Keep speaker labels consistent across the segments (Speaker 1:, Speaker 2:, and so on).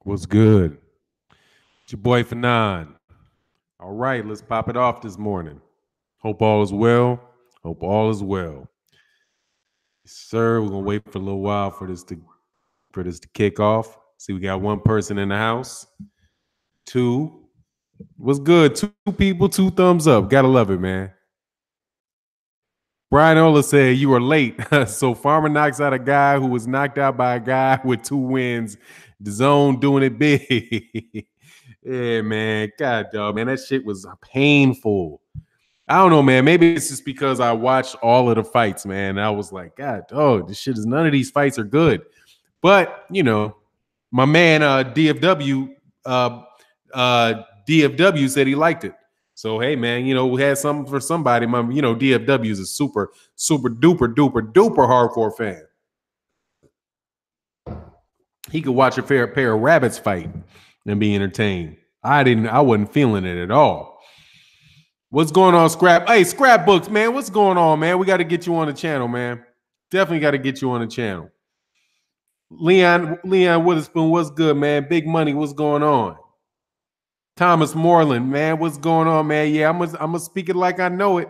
Speaker 1: What's good? It's your boy Fannon. All right, let's pop it off this morning. Hope all is well. Hope all is well. Sir, we're gonna wait for a little while for this to kick off. See, we got one person in the house. Two. What's good? Two people, two thumbs up. Gotta love it, man. Brian Ola said you were late. So Farmer knocks out a guy who was knocked out by a guy with 2 wins. The zone doing it big. Yeah, man. God, dog, man. That shit was painful. I don't know, man. Maybe it's just because I watched all of the fights, man. I was like, God, dog, this shit is none of these fights are good. But my man DFW said he liked it. So hey, man, we had something for somebody. DFW is a super, super duper, duper, duper hardcore fan. He could watch a pair of rabbits fight and be entertained. I wasn't feeling it at all. What's going on, Scrap? Hey, Scrapbooks, man. What's going on, man? We got to get you on the channel, man. Definitely got to get you on the channel. Leon Witherspoon, what's good, man? Big Money, what's going on? Thomas Moreland, man, what's going on, man? Yeah, I'm gonna speak it like I know it.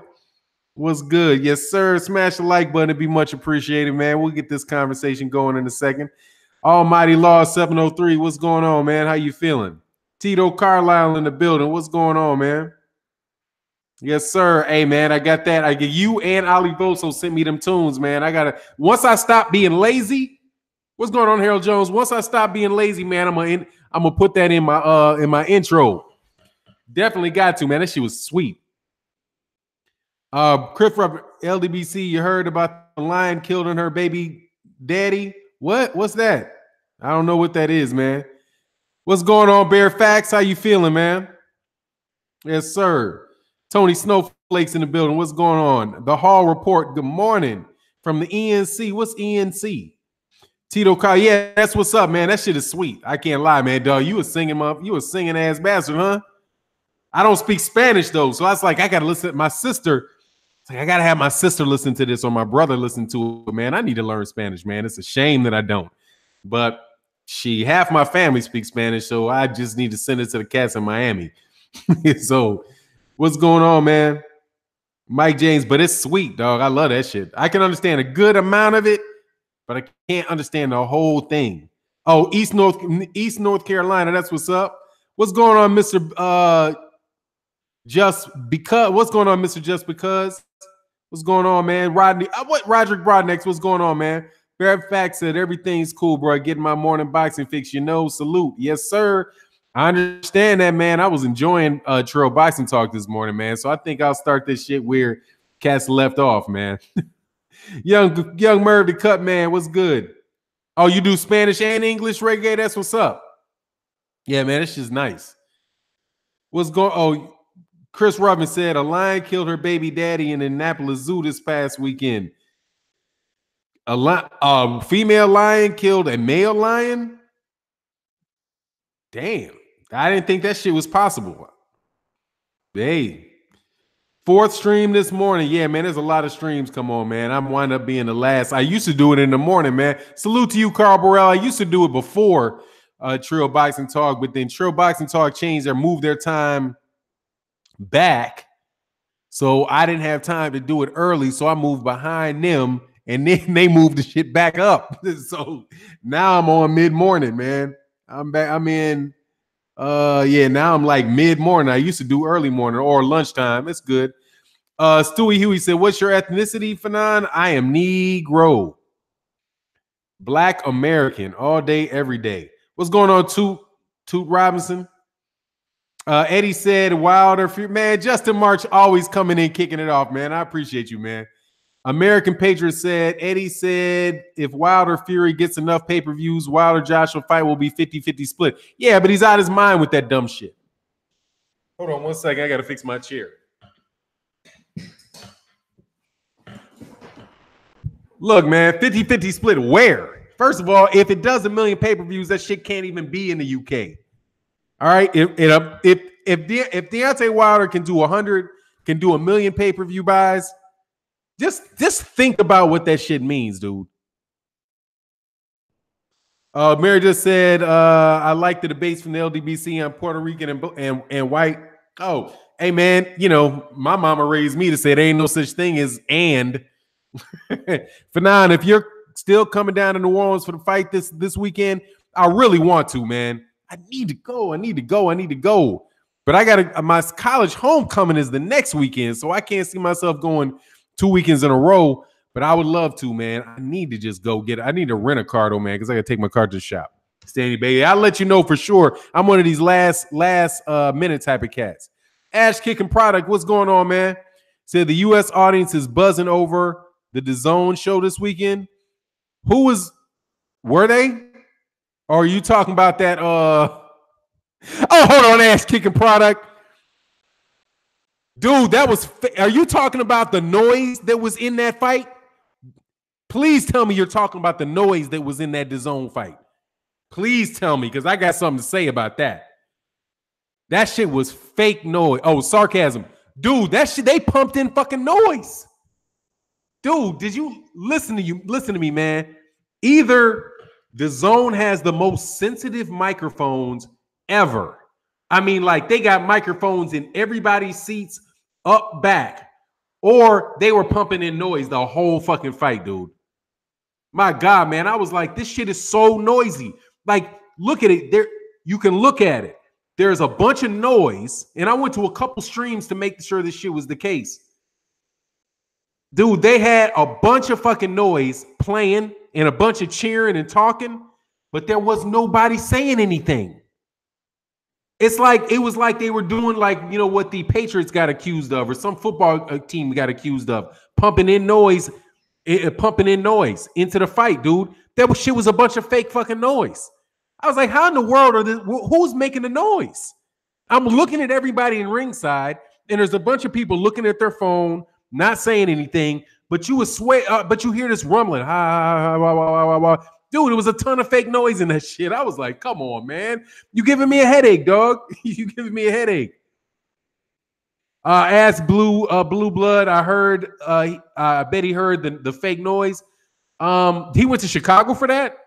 Speaker 1: What's good? Yes, sir. Smash the like button. It'd be much appreciated, man. We'll get this conversation going in a second. Almighty Law 703, what's going on, man? How you feeling? Tito Carlisle in the building. What's going on, man? Yes, sir. Hey, man, I got that. I get you and Ali Boso sent me them tunes, man. Once I stop being lazy. What's going on, Harold Jones? Once I stop being lazy, man, I'm gonna put that in my intro. Definitely got to, man. That shit was sweet. Chris LDBC, you heard about the lion killing her baby daddy? What? What's that? I don't know what that is, man. What's going on, Bear Facts? How you feeling, man? Yes, sir. Tony Snowflakes in the building. What's going on? The Hall Report. Good morning from the ENC. What's ENC? Tito Kyle, yeah, that's what's up, man. That shit is sweet. I can't lie, man. Dog, you was singing ass bastard, huh? I don't speak Spanish though, so I was like, I gotta listen to my sister. I gotta have my sister listen to this or my brother listen to it, man. I need to learn Spanish, man. It's a shame that I don't. But half my family speaks Spanish, so I just need to send it to the cats in Miami. So, what's going on, man? Mike James, but it's sweet, dog. I love that shit. I can understand a good amount of it, but I can't understand the whole thing. Oh, East North Carolina. That's what's up. What's going on, Mr. Just Because? What's going on, Mr. Just Because? What's going on, man? Roderick Broadnex, what's going on, man? Bear Fact said everything's cool, bro. Getting my morning boxing fix. Salute. Yes, sir. I understand that, man. I was enjoying Trail Boxing Talk this morning, man. So I think I'll start this shit where cats left off, man. Young Merv the Cut Man, what's good? Oh, you do Spanish and English reggae? That's what's up. Yeah, man, it's just nice. What's going? Oh, Chris Robin said a lion killed her baby daddy in Annapolis Zoo this past weekend. A female lion killed a male lion. Damn, I didn't think that shit was possible. Hey. Fourth stream this morning. Yeah, man, there's a lot of streams. Come on, man. I'm wind up being the last. I used to do it in the morning, man. Salute to you, Carl Burrell. I used to do it before Trill Boxing Talk, but then Trill Boxing Talk changed or moved their time back. So I didn't have time to do it early. So I moved behind them and then they moved the shit back up. So now I'm on mid-morning, man. I'm back. I'm in. Now I'm like mid-morning. I used to do early morning or lunchtime. It's good. Stewie Huey said, what's your ethnicity, Fanon? I am Negro. Black American, all day, every day. What's going on, Toot Robinson? Eddie said, Wilder, man, Justin March always coming in, kicking it off, man. I appreciate you, man. American Patriot said, Eddie said, if Wilder Fury gets enough pay-per-views, Wilder Joshua fight will be 50-50 split. Yeah, but he's out of his mind with that dumb shit. Hold on 1 second. I got to fix my chair. Look, man, 50-50 split where? First of all, if it does a million pay-per-views, that shit can't even be in the UK. All right? If Deontay Wilder can do 100, can do a million pay-per-view buys, just think about what that shit means, dude. Mary just said, I like the debates from the LDBC on Puerto Rican and white. Oh, hey, man, you know, my mama raised me to say there ain't no such thing as and. Fannon, if you're still coming down to New Orleans for the fight this weekend, I really want to, man. I need to go. But I got my college homecoming is the next weekend, so I can't see myself going 2 weekends in a row. But I would love to, man. I need to just go get it. I need to rent a car, though, man, because I got to take my car to the shop. Stanley, baby, I'll let you know for sure. I'm one of these last minute type of cats. Ash Kicking Product, what's going on, man? Said the U.S. audience is buzzing over the DAZN show this weekend. Were they? Or are you talking about that? Oh, hold on, Ash Kicking Product. Dude, are you talking about the noise that was in that fight? Please tell me you're talking about the noise that was in that DAZN fight. Please tell me, because I got something to say about that. That shit was fake noise. Oh, sarcasm. Dude, that shit, they pumped in fucking noise. Dude, did you listen to me, man? Either DAZN has the most sensitive microphones ever. I mean, like, they got microphones in everybody's seats up back, or they were pumping in noise the whole fucking fight, dude. My God, man, I was like, this shit is so noisy. Like, look at it. There, you can look at it. There's a bunch of noise, and I went to a couple streams to make sure this shit was the case. Dude, they had a bunch of fucking noise playing and a bunch of cheering and talking, but there was nobody saying anything. It was like they were doing, like, you know, what the Patriots got accused of, or some football team got accused of, pumping in noise into the fight, dude. That shit was a bunch of fake fucking noise. I was like, how in the world who's making the noise? I'm looking at everybody in ringside, and there's a bunch of people looking at their phone, not saying anything, but you hear this rumbling. Dude, it was a ton of fake noise in that shit. I was like, come on, man. You giving me a headache, dog. You giving me a headache. Ask Blue Blood. I bet he heard the fake noise. He went to Chicago for that?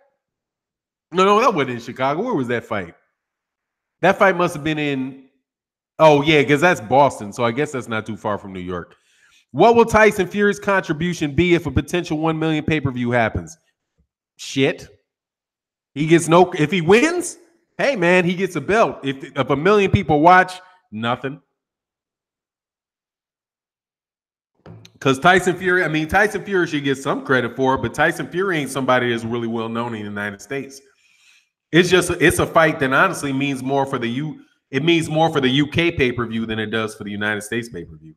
Speaker 1: No, that wasn't in Chicago. Where was that fight? That fight must have been in, oh, yeah, because that's Boston, so I guess that's not too far from New York. What will Tyson Fury's contribution be if a potential 1 million pay-per-view happens? Shit. If he wins, hey, man, he gets a belt. If 1 million people watch, nothing. Because Tyson Fury should get some credit for it, but Tyson Fury ain't somebody that's really well known in the United States. It's a fight that honestly means more for the UK pay-per-view than it does for the United States pay-per-view.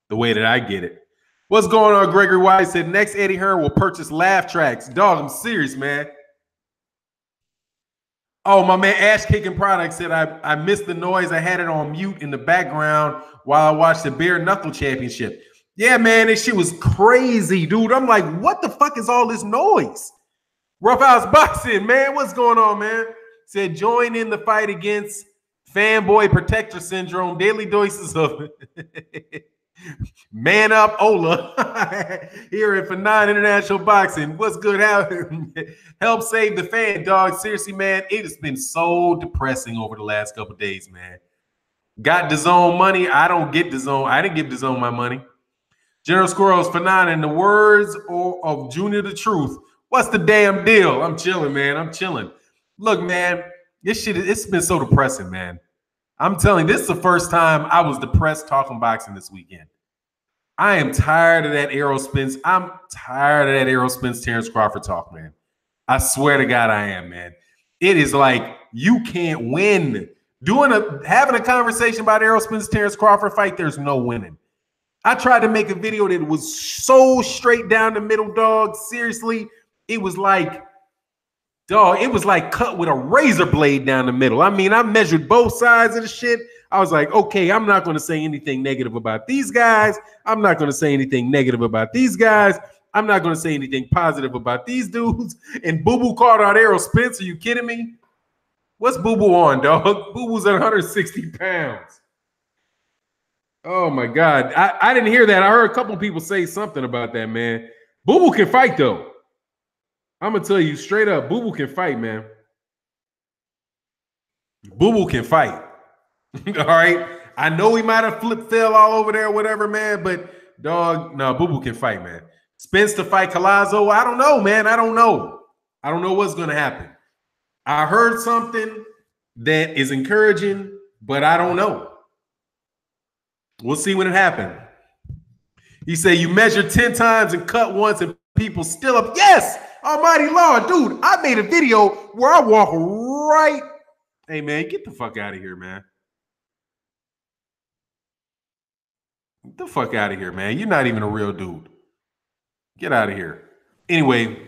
Speaker 1: The way that I get it. What's going on? Gregory White said next Eddie Hearn will purchase laugh tracks. Dog, I'm serious, man. Oh, my man Ash Kicking Product said I missed the noise. I had it on mute in the background while I watched the Bare Knuckle Championship. Yeah, man, this shit was crazy, dude. I'm like, what the fuck is all this noise? Roughhouse Boxing, man. What's going on, man? Said join in the fight against fanboy protector syndrome. Daily doses of man up Ola here at Fannon International Boxing. What's good? Help save the fan, dog. Seriously, man, it has been so depressing over the last couple of days, man. Got DAZN money. I don't get DAZN. I didn't give DAZN my money. General Squirrels, Fannon, in the words of Junior the Truth. What's the damn deal? I'm chilling, man. I'm chilling. Look, man, it's been so depressing, man. I'm telling you, this is the first time I was depressed talking boxing this weekend. I am tired of that Errol Spence. I'm tired of that Errol Spence, Terrence Crawford talk, man. I swear to God I am, man. It is like you can't win. Having a conversation about Errol Spence, Terrence Crawford fight, there's no winning. I tried to make a video that was so straight down the middle, dog. Seriously, it was like, dog, it was like cut with a razor blade down the middle. I mean, I measured both sides of the shit. I was like, okay, I'm not going to say anything negative about these guys. I'm not going to say anything negative about these guys. I'm not going to say anything positive about these dudes. And Boo Boo called out Errol Spence. Are you kidding me? What's Boo Boo on, dog? Boo Boo's at 160 pounds. Oh, my God. I didn't hear that. I heard a couple people say something about that, man. Boo Boo can fight, though. I'm going to tell you straight up, Boo Boo can fight, man. Boo Boo can fight. All right. I know he might have fell all over there or whatever, man, but dog, no, Boo Boo can fight, man. Spence to fight Collazo. I don't know, man. I don't know. I don't know what's going to happen. I heard something that is encouraging, but I don't know. We'll see when it happens. He said, you measure 10 times and cut once and people still up. Yes, almighty Lord, dude, I made a video where I walk right. Hey, man, get the fuck out of here, man. Get the fuck out of here, man. You're not even a real dude. Get out of here. Anyway,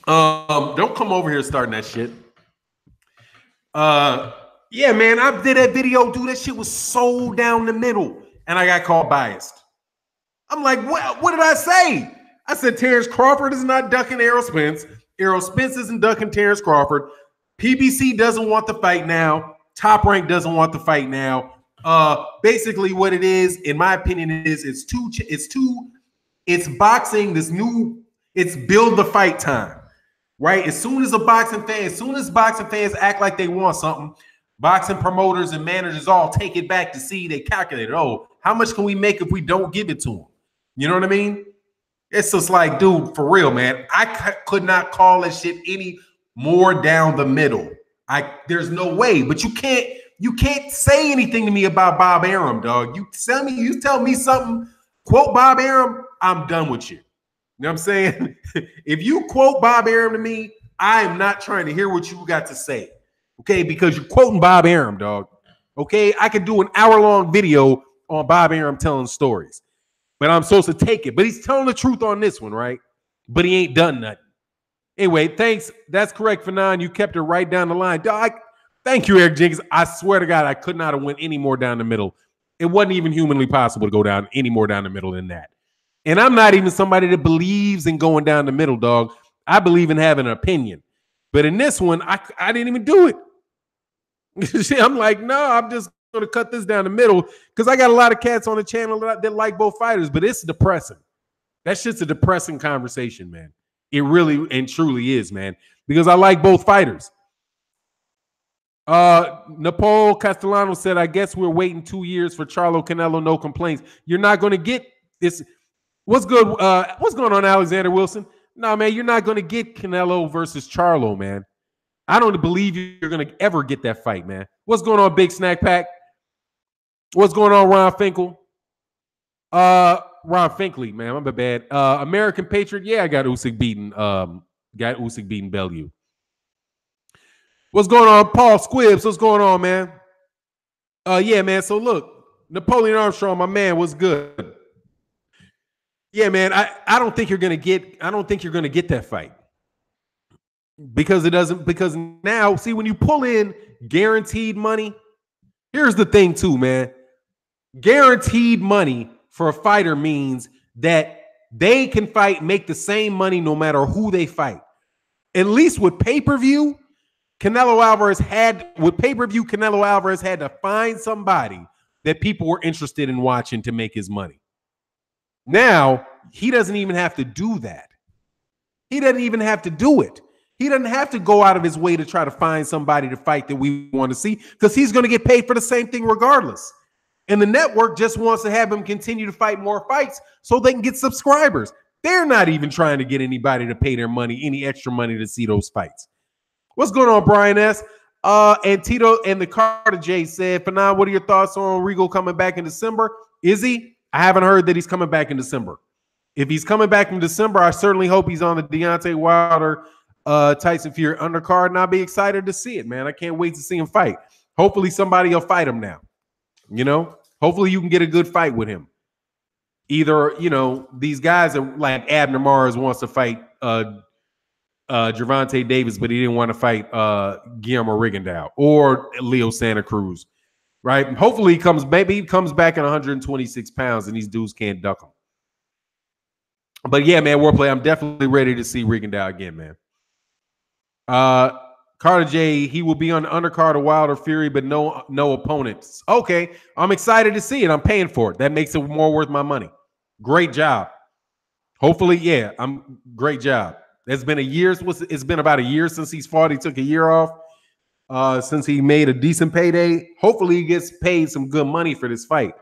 Speaker 1: don't come over here starting that shit. Yeah, man, I did that video, dude. That shit was so down the middle, and I got called biased. I'm like, what did I say? I said Terrence Crawford is not ducking Errol Spence. Errol Spence isn't ducking Terrence Crawford. PBC doesn't want the fight now. Top Rank doesn't want the fight now. Basically, what it is, in my opinion, is it's boxing. It's build the fight time. Right? As soon as boxing fans act like they want something, boxing promoters and managers all take it back to see, they calculate, oh, how much can we make if we don't give it to them? You know what I mean? It's just like, dude, for real, man. I could not call this shit any more down the middle. There's no way, but you can't say anything to me about Bob Arum, dog. You tell me something, quote Bob Arum, I'm done with you. You know what I'm saying? If you quote Bob Arum to me, I am not trying to hear what you got to say. Okay, because you're quoting Bob Arum, dog. Okay, I could do an hour-long video on Bob Arum telling stories, but I'm supposed to take it. But he's telling the truth on this one, right? But he ain't done nothing. Anyway, thanks. That's correct, Fannon. You kept it right down the line. Dog, thank you, Eric Jenkins. I swear to God, I could not have went any more down the middle. It wasn't even humanly possible to go down any more down the middle than that. And I'm not even somebody that believes in going down the middle, dog. I believe in having an opinion. But in this one, I didn't even do it. I'm like, no, I'm just going to cut this down the middle because I got a lot of cats on the channel that like both fighters, but it's depressing. That shit's a depressing conversation, man. It really and truly is, man, because I like both fighters. Napol Castellano said, I guess we're waiting 2 years for Charlo Canelo, no complaints. You're not going to get this. What's good? What's going on, Alexander Wilson? No, man, you're not going to get Canelo versus Charlo, man. I don't believe you're going to ever get that fight, man. What's going on, Big Snack Pack? What's going on, Ron Finkel? Ron Finkley, man, I'm bad. American Patriot, yeah, I got Usyk beating. Bellew. What's going on, Paul Squibbs? What's going on, man? Yeah, man. So look, Napoleon Armstrong, my man, was good. Yeah, man. I don't think you're gonna get. I don't think you're gonna get that fight because it doesn't. Because now, see, when you pull in guaranteed money, here's the thing, too, man. Guaranteed money for a fighter means that they can fight, make the same money no matter who they fight. At least with pay-per-view, Canelo Alvarez had to find somebody that people were interested in watching to make his money. Now, he doesn't even have to do that. He doesn't even have to do it. He doesn't have to go out of his way to try to find somebody to fight that we want to see because he's going to get paid for the same thing regardless. And the network just wants to have him continue to fight more fights so they can get subscribers. They're not even trying to get anybody to pay their money, any extra money to see those fights. What's going on, Brian S? And Tito and the Carter J said, Fannon, what are your thoughts on Regal coming back in December? Is he? I haven't heard that he's coming back in December. If he's coming back in December, I certainly hope he's on the Deontay Wilder Tyson Fury undercard, and I'll be excited to see it, man. I can't wait to see him fight. Hopefully somebody will fight him now. You know, hopefully you can get a good fight with him. Either, you know, these guys are like Abner Mars wants to fight Gervonta Davis, but he didn't want to fight Guillermo Rigondeaux or Leo Santa Cruz, right? Hopefully maybe he comes back at 126 pounds and these dudes can't duck him. But yeah, man, Warplay, I'm definitely ready to see Rigondeaux again, man. Carter J, he will be on the undercard of Wilder Fury, but no opponents. Okay, I'm excited to see it. I'm paying for it. That makes it more worth my money. Great job. Hopefully, yeah, great job. It's been a year. It's been about a year since he's fought. He took a year off. since he made a decent payday. Hopefully he gets paid some good money for this fight.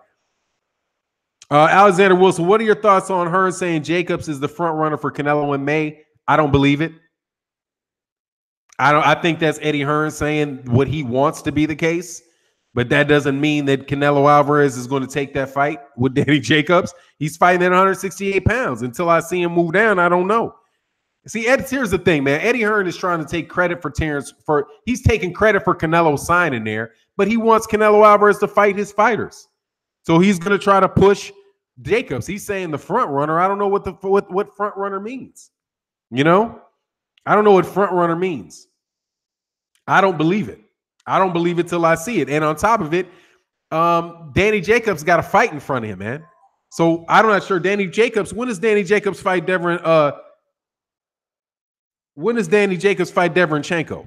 Speaker 1: Alexander Wilson, what are your thoughts on Hearn saying Jacobs is the front runner for Canelo in May? I don't believe it. I think that's Eddie Hearn saying what he wants to be the case, but that doesn't mean that Canelo Alvarez is going to take that fight with Danny Jacobs. He's fighting at 168 pounds. Until I see him move down, I don't know. See, here's the thing, man. Eddie Hearn is trying to take credit for Terrence. He's taking credit for Canelo signing there, but he wants Canelo Alvarez to fight his fighters. So he's going to try to push Jacobs. He's saying the front runner. I don't know what front runner means. You know, I don't know what front runner means. I don't believe it. I don't believe it till I see it. And on top of it, Danny Jacobs got a fight in front of him, man. So I'm not sure. Danny Jacobs, when does Danny Jacobs fight when does Danny Jacobs fight Deverenchenko?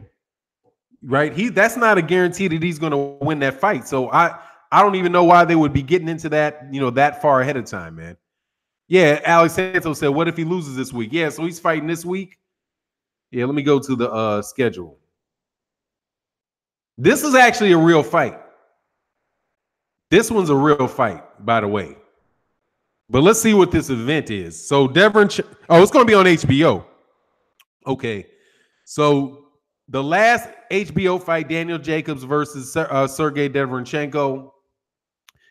Speaker 1: Right? That's not a guarantee that he's going to win that fight. So I don't even know why they would be getting into that, that far ahead of time, man. Yeah, Alex Santos said, what if he loses this week? Yeah, so he's fighting this week. Yeah, let me go to the schedule. This is actually a real fight. This one's a real fight, by the way. But let's see what this event is. So it's going to be on HBO. Okay. So the last HBO fight, Daniel Jacobs versus Sergey Deverenchenko.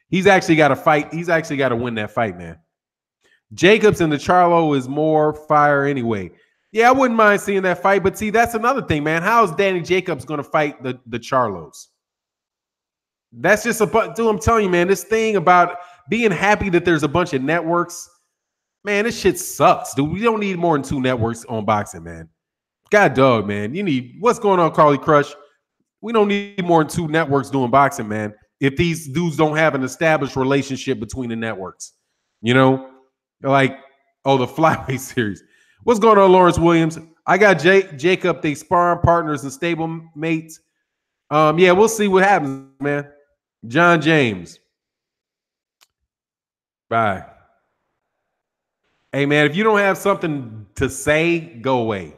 Speaker 1: He's actually got to fight. He's actually got to win that fight, man. Jacobs and the Charlo is more fire anyway. Yeah, I wouldn't mind seeing that fight, but see, that's another thing, man. How is Danny Jacobs going to fight the Charlos? That's just dude, I'm telling you, man, this thing about being happy that there's a bunch of networks, man, this shit sucks, dude. We don't need more than 2 networks on boxing, man. God dog, man. What's going on, Carly Crush? We don't need more than 2 networks doing boxing, man. If these dudes don't have an established relationship between the networks, like, the flyweight series. What's going on, Lawrence Williams? I got Jacob. They sparring partners and stable mates. Yeah, we'll see what happens, man. John James. Bye. Hey, man, if you don't have something to say, go away.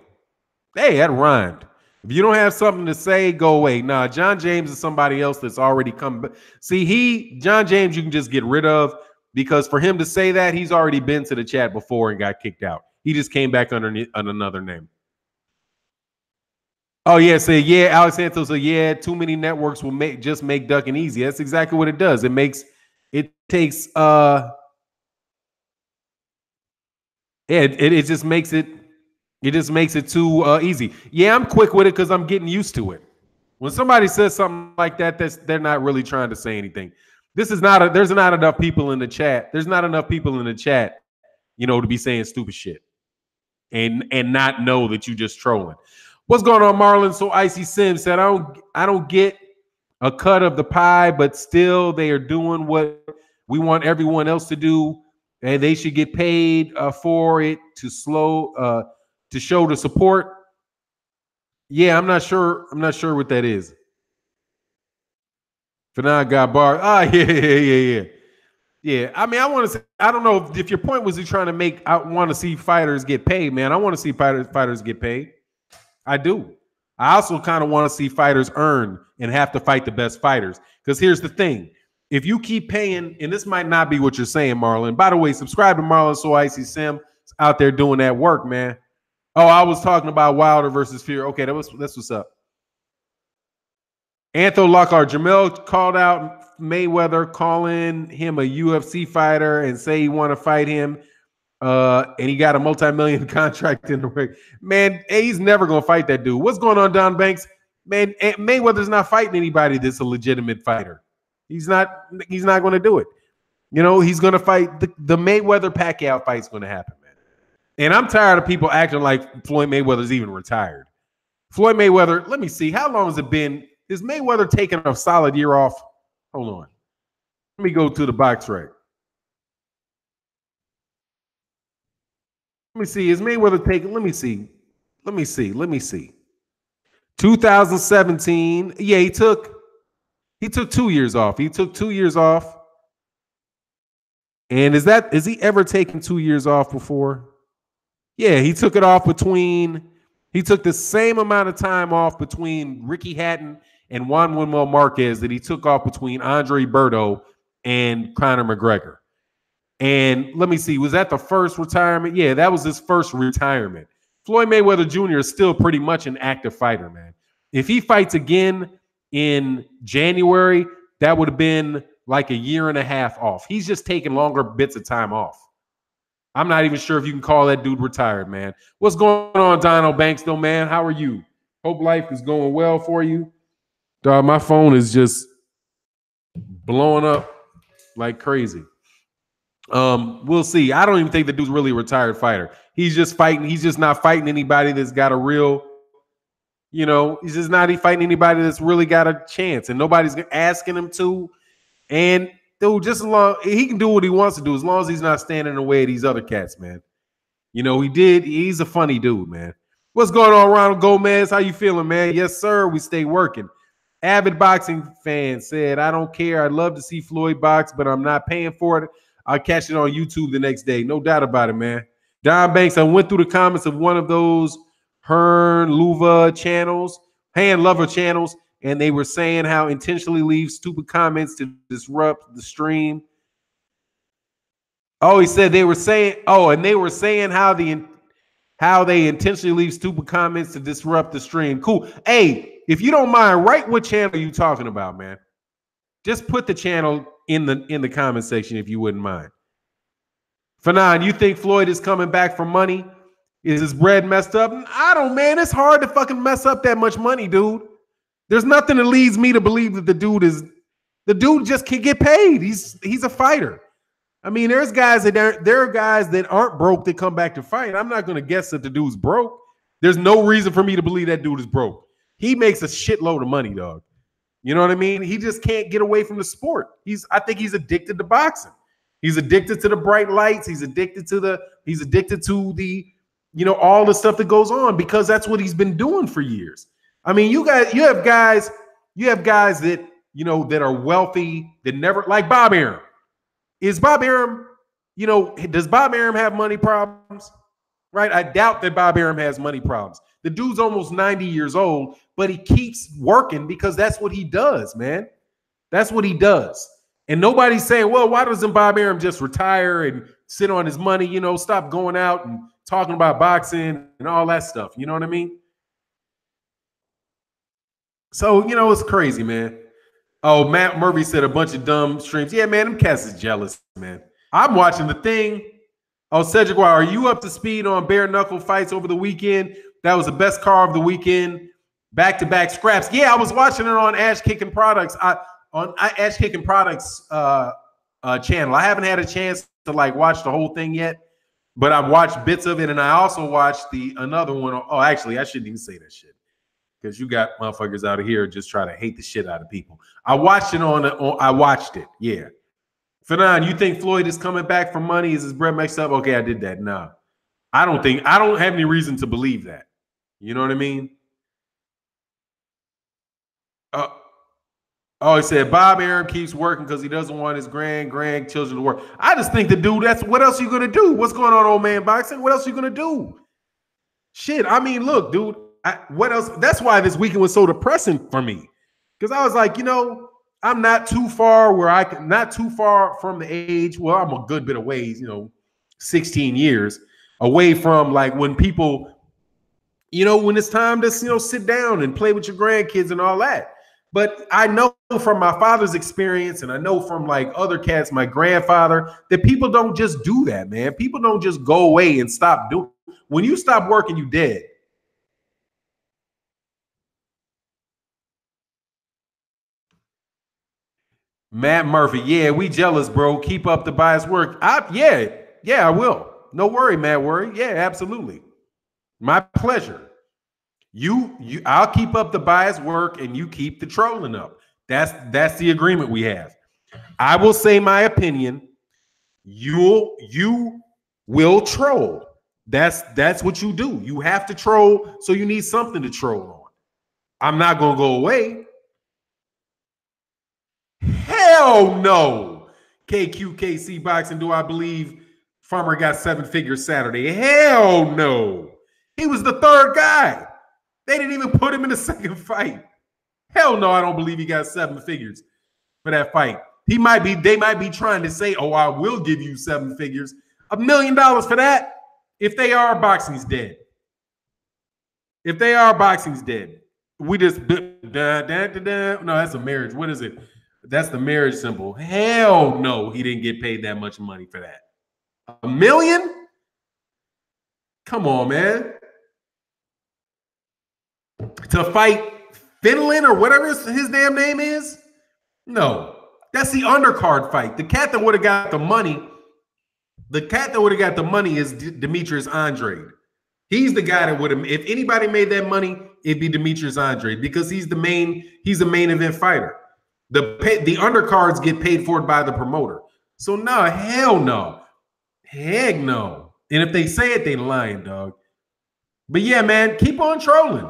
Speaker 1: Hey, that rhymed. If you don't have something to say, go away. Nah, John James is somebody else that's already come. See, John James, you can just get rid of, because for him to say that, he's already been to the chat before and got kicked out. He just came back under another name. Oh, yeah. Say, yeah. Alex Santos said, yeah, too many networks will make ducking easy. That's exactly what it does. It just makes it too easy. Yeah, I'm quick with it because I'm getting used to it. When somebody says something like that, they're not really trying to say anything. There's not enough people in the chat. There's not enough people in the chat, to be saying stupid shit and not know that you just trolling. What's going on, Marlon? So Icy Sims said, I don't get a cut of the pie, but still they are doing what we want everyone else to do, and they should get paid for it to show the support. Yeah, I'm not sure what that is. Fannon got barred. Yeah. I mean, I don't know if your point was trying to make, I want to see fighters get paid, man. I want to see fighters get paid. I do. I also kind of want to see fighters earn and have to fight the best fighters. Because here's the thing. If you keep paying, and this might not be what you're saying, Marlon. By the way, subscribe to Marlon So Icy Sim. It's out there doing that work, man. Oh, I was talking about Wilder versus Fury. Okay, that's what's up. Anthony Lockhart, Jamel called out Mayweather, calling him a UFC fighter and say he want to fight him. And he got a multi-million contract in the ring. Man, he's never going to fight that dude. What's going on, Don Banks? Man, Mayweather's not fighting anybody that's a legitimate fighter. He's not going to do it. He's going to fight. The Mayweather-Pacquiao fight's going to happen, man. And I'm tired of people acting like Floyd Mayweather's even retired. Floyd Mayweather, let me see. How long has it been? Is Mayweather taking a solid year off? Hold on. Let me go to the box rec. Let me see. Is Mayweather taking? Let me see. 2017. Yeah, he took 2 years off. He took 2 years off. And is he ever taken 2 years off before? Yeah, he took it off between He took the same amount of time off between Ricky Hatton and Juan Manuel Marquez that he took off between Andre Berto and Conor McGregor. And let me see, was that the first retirement? Yeah, that was his first retirement. Floyd Mayweather Jr. is still pretty much an active fighter, man. If he fights again in January, that would have been like a year and a half off. He's just taking longer bits of time off. I'm not even sure if you can call that dude retired, man. What's going on, Donald Banks, though, man? How are you? Hope life is going well for you. Dog, my phone is just blowing up like crazy. We'll see. I don't even think the dude's really a retired fighter. He's just fighting. He's just not fighting anybody that's got a real, he's just not fighting anybody that's really got a chance, and nobody's asking him to. And dude, just as long he can do what he wants to do, as long as he's not standing in the way of these other cats, man. He's a funny dude, man. What's going on, Ronald Gomez? How you feeling, man? Yes, sir. We stay working. Avid boxing fan said, I don't care. I'd love to see Floyd box, but I'm not paying for it. I'll catch it on YouTube the next day. No doubt about it, man. Don Banks, I went through the comments of one of those Hearn Luva channels, Hand Lover channels, and they were saying how intentionally leave stupid comments to disrupt the stream. Oh, he said they were saying, how they intentionally leave stupid comments to disrupt the stream. Cool. Hey, if you don't mind, write what channel you talking about, man. Just put the channel in the comment section if you wouldn't mind. Fannon, you think Floyd is coming back for money? Is his bread messed up? I don't, man. It's hard to fucking mess up that much money, dude. There's nothing that leads me to believe that the dude just can get paid. He's a fighter. I mean, there are guys that aren't broke that come back to fight. I'm not going to guess that the dude's broke. There's no reason for me to believe that dude is broke. He makes a shitload of money, dog. You know what I mean? He just can't get away from the sport. I think he's addicted to boxing. He's addicted to the bright lights. He's addicted to the, all the stuff that goes on, because that's what he's been doing for years. I mean, you have guys that, that are wealthy, that never, like Bob Arum. Is Bob Arum, does Bob Arum have money problems? Right? I doubt that Bob Arum has money problems. The dude's almost 90 years old, but he keeps working because that's what he does, man. That's what he does. And nobody's saying, well, why doesn't Bob Arum just retire and sit on his money, stop going out and talking about boxing and all that stuff. You know what I mean? So, it's crazy, man. Oh, Matt Murphy said a bunch of dumb streams. Yeah, man, them cats is jealous, man. I'm watching the thing. Oh, Cedric, are you up to speed on bare knuckle fights over the weekend? That was the best card of the weekend. Back-to-back scraps. Yeah, I was watching it on Ash Kicking Products. On Ash Kicking Products channel. I haven't had a chance to watch the whole thing yet, but I've watched bits of it, and I also watched another one. Oh, actually, I shouldn't even say that shit, because you got motherfuckers out of here just trying to hate the shit out of people. I watched it I watched it. Yeah. Fannon, you think Floyd is coming back for money? Is his bread mixed up? Okay, I did that. No. I don't have any reason to believe that. You know what I mean? Oh, he said Bob Arum keeps working because he doesn't want his grandchildren to work. I just think the dude, that's what else are you going to do? What's going on, old man boxing? What else are you going to do? Shit, I mean, look, dude, what else? That's why this weekend was so depressing for me, because I was like, I'm not too far not too far from the age. Well, I'm a good bit of ways, 16 years away from when people, when it's time to, sit down and play with your grandkids and all that. But I know from my father's experience, and I know from other cats, my grandfather, that people don't just do that, man. People don't just go away and stop doing. When you stop working, you dead. Matt Murphy, yeah, we jealous, bro. Keep up the biased work. Yeah, I will. No worry, Matt. Worry. Yeah, absolutely. My pleasure. I'll keep up the biased work, and you keep the trolling up. That's the agreement we have. I will say my opinion. You will troll. That's what you do. You have to troll, so you need something to troll on. I'm not gonna go away. Hell no. KQKC Boxing, do I believe Farmer got 7 figures Saturday? Hell no. He was the third guy. They didn't even put him in the second fight. Hell no, I don't believe he got 7 figures for that fight. They might be trying to say, oh, I will give you 7 figures. $1 million for that? If they are, boxing's dead. If they are, boxing's dead. We just no, that's a marriage. What is it? That's the marriage symbol. Hell no, he didn't get paid that much money for that. $1 million? Come on, man. To fight Fannon or whatever his damn name is? No. That's the undercard fight. The cat that would have got the money, is Demetrius Andrade. He's the guy that would have, if anybody made that money, it'd be Demetrius Andrade because he's the main event fighter. The undercards get paid for it by the promoter. So no, hell no. Heck no. And if they say it, they lying, dog. But yeah, man, keep on trolling.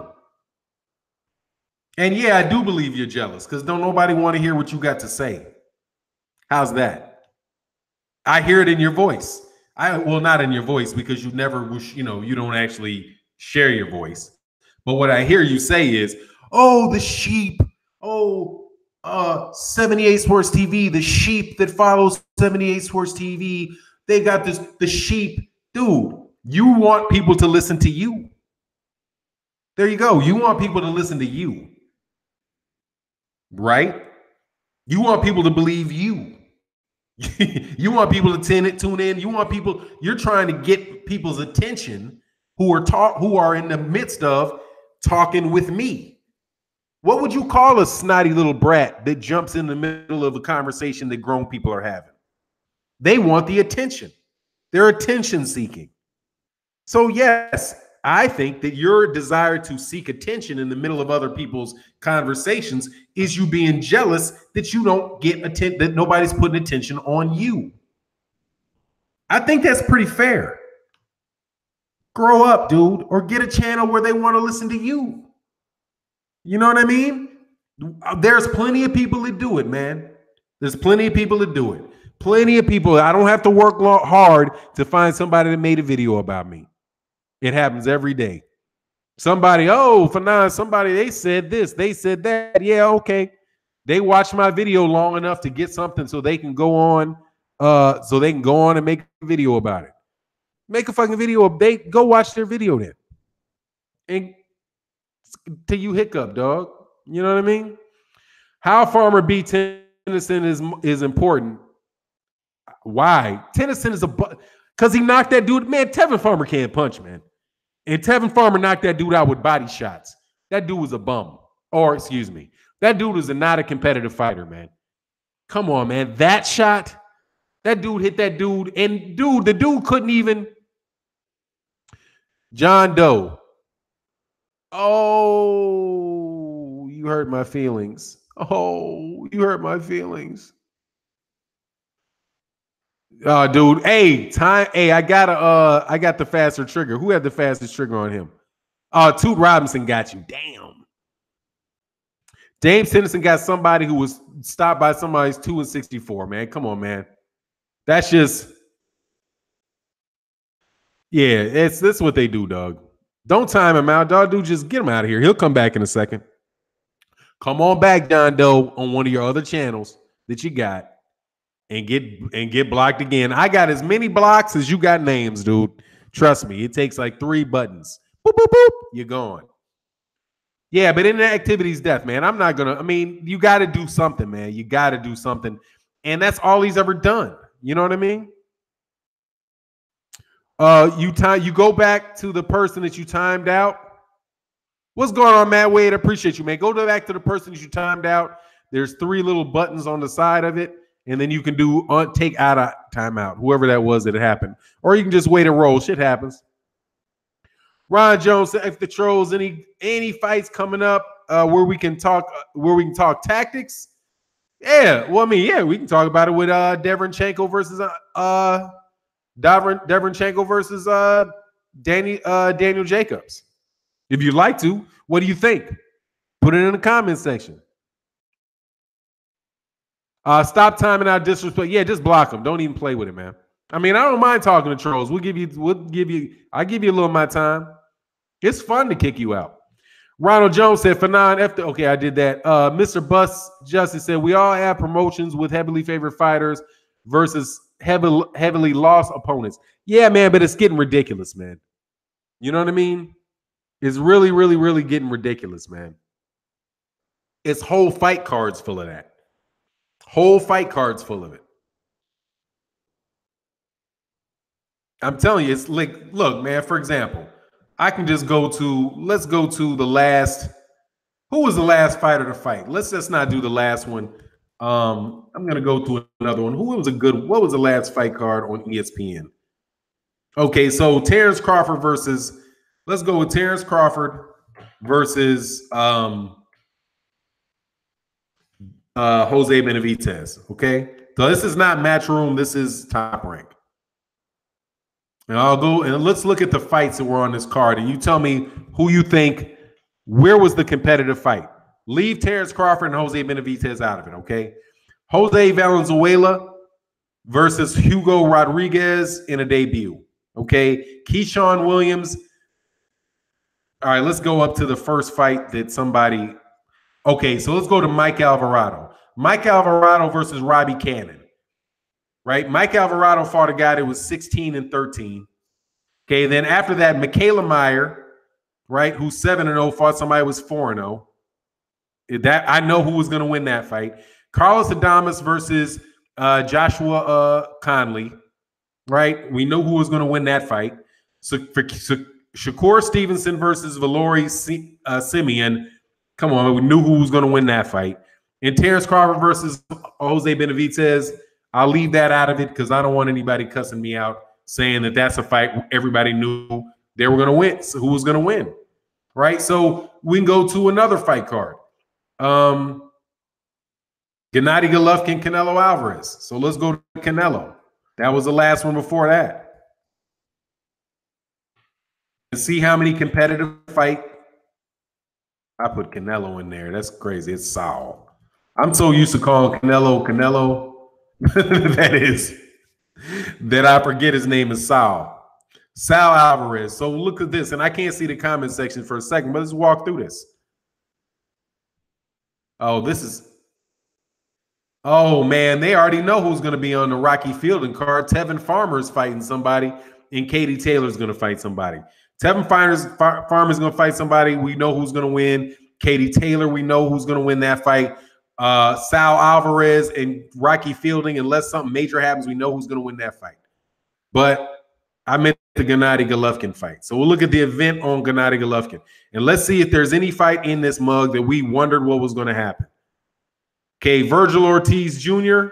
Speaker 1: And yeah, I do believe you're jealous because don't nobody want to hear what you got to say. How's that? I hear it in your voice. Well, not in your voice because you never, you don't actually share your voice. But what I hear you say is, oh, the sheep. Oh, 78 Sports TV, the sheep that follows 78 Sports TV. They got the sheep. Dude, you want people to listen to you. There you go. You want people to listen to you. Right? You want people to believe you. You want people to tune in. You want people, you're trying to get people's attention who are in the midst of talking with me. What would you call a snotty little brat that jumps in the middle of a conversation that grown people are having? They want the attention. They're attention seeking. So yes, I think that your desire to seek attention in the middle of other people's conversations is you being jealous that you don't get attention, that nobody's putting attention on you. I think that's pretty fair. Grow up, dude, or get a channel where they want to listen to you. You know what I mean? There's plenty of people that do it, man. There's plenty of people that do it. Plenty of people. I don't have to work hard to find somebody that made a video about me. It happens every day. Somebody, somebody, they said this, they said that. Yeah, okay. They watched my video long enough to get something so they can go on, and make a video about it. Make a fucking video. They go watch their video then. And till you hiccup, dog. You know what I mean? How Farmer beat Tennyson is important. Why? Tennyson is because he knocked that dude. Man, Tevin Farmer can't punch, man. And Tevin Farmer knocked that dude out with body shots. That dude was a bum. Or, excuse me, that dude was not a competitive fighter, man. Come on, man. That shot, that dude hit that dude. And, dude, the dude couldn't even. John Doe. Oh, you hurt my feelings. Oh, you hurt my feelings. Dude, I got the faster trigger. Who had the fastest trigger on him? Toot Robinson got you. Damn. James Henderson got somebody who was stopped by somebody's 2-64, man. Come on, man. That's just, yeah, that's what they do, dog. Don't time him out, dog. Dude, just get him out of here. He'll come back in a second. Come on back, John Doe, on one of your other channels that you got. And get blocked again. I got as many blocks as you got names, dude. Trust me, it takes like 3 buttons. Boop, boop, boop. You're gone. Yeah, but inactivity's death, man. You got to do something, man. You got to do something. And that's all he's ever done. You know what I mean? You go back to the person that you timed out. What's going on, Matt Wade? I appreciate you, man. Go back to the person that you timed out. There's 3 little buttons on the side of it. And then you can do take out a timeout, whoever that was that it happened. Or you can just wait and roll. Shit happens. Ron Jones said, if the trolls, any fights coming up where we can talk tactics. Yeah, well, we can talk about it with Deverenchenko versus Daniel Jacobs. If you'd like to, what do you think? Put it in the comment section. Stop timing out disrespect. Yeah, just block them. Don't even play with it, man. I don't mind talking to trolls. I'll give you a little of my time. It's fun to kick you out. Ronald Jones said, Fannon, after okay, I did that. Mr. Bus Justice said, we all have promotions with heavily favored fighters versus heavily lost opponents. Yeah, man, but it's getting ridiculous, man. You know what I mean? It's really, really, really getting ridiculous, man. It's whole fight cards full of that. Whole fight cards full of it. I'm telling you, it's like, look, man, for example, I can just let's go to the last, who was the last fighter to fight? Let's just not do the last one. I'm going to go to another one. What was the last fight card on ESPN? Okay, so Terrence Crawford versus, let's go with Terrence Crawford versus Jose Benavidez, okay? So this is not Matchroom, this is Top Rank. And I'll go and let's look at the fights that were on this card, and you tell me who you think, where was the competitive fight? Leave Terrence Crawford and Jose Benavidez out of it, okay? Jose Valenzuela versus Hugo Rodriguez in a debut, okay? Keyshawn Williams. All right, let's go up to the first fight that somebody. Okay, so let's go to Mike Alvarado. Mike Alvarado versus Robbie Cannon, right? Mike Alvarado fought a guy that was 16-13. Okay, then after that, Michaela Meyer, right, who's 7-0, fought somebody who was 4-0. That I know who was going to win that fight. Carlos Adames versus Joshua Conley, right? We know who was going to win that fight. So Shakur Stevenson versus Valori Simeon. Come on, we knew who was going to win that fight. And Terrence Crawford versus Jose Benavidez. I'll leave that out of it because I don't want anybody cussing me out saying that that's a fight everybody knew they were going to win. So who was going to win, right? So we can go to another fight card. Gennady Golovkin, Canelo Alvarez. So let's go to Canelo. That was the last one before that. And see how many competitive fight. I put Canelo in there. That's crazy. It's Saul. I'm so used to calling Canelo that I forget his name is Sal Alvarez. So look at this, and I can't see the comment section for a second, but let's walk through this. Oh man, they already know who's going to be on the Rocky Fielding card. Tevin Farmer's fighting somebody, and Katie Taylor's going to fight somebody. Tevin Farmer's going to fight somebody. We know who's going to win. Katie Taylor, we know who's going to win that fight. Sal Alvarez and Rocky Fielding, unless something major happens, we know who's going to win that fight. But I meant the Gennady Golovkin fight. So we'll look at the event on Gennady Golovkin. And let's see if there's any fight in this mug that we wondered what was going to happen. Okay, Virgil Ortiz Jr.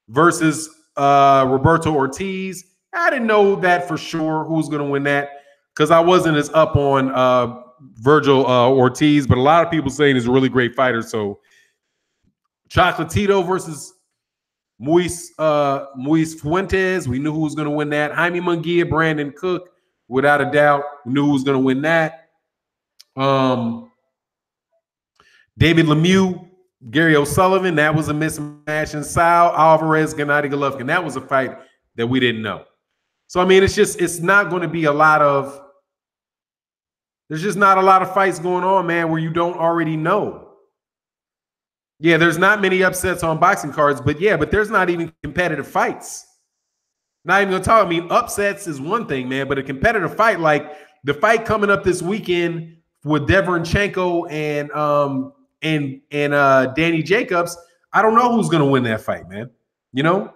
Speaker 1: versus Roberto Ortiz. I didn't know that for sure who was going to win that because I wasn't as up on Virgil Ortiz, but a lot of people saying he's a really great fighter. So Chocolatito versus Moise Fuentes. We knew who was going to win that. Jaime Munguia, Brandon Cook, without a doubt, we knew who was going to win that. David Lemieux, Gary O'Sullivan, that was a mismatch. And Sal Alvarez, Gennady Golovkin, that was a fight that we didn't know. So, I mean, it's not going to be a lot of, there's just not a lot of fights going on, man, where you don't already know. Yeah, there's not many upsets on boxing cards, but there's not even competitive fights. Not even gonna talk. I mean, upsets is one thing, man, but a competitive fight, like the fight coming up this weekend with Deverenchenko and Danny Jacobs, I don't know who's gonna win that fight, man. You know?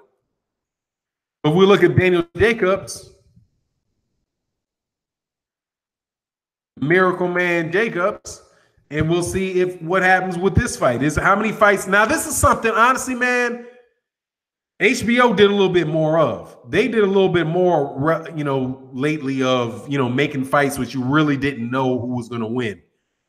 Speaker 1: If we look at Daniel Jacobs, Miracle Man Jacobs, and we'll see if what happens with this fight is how many fights. Now, this is something, honestly, man, HBO did a little bit more of. They did a little bit more, lately of, making fights which you really didn't know who was going to win,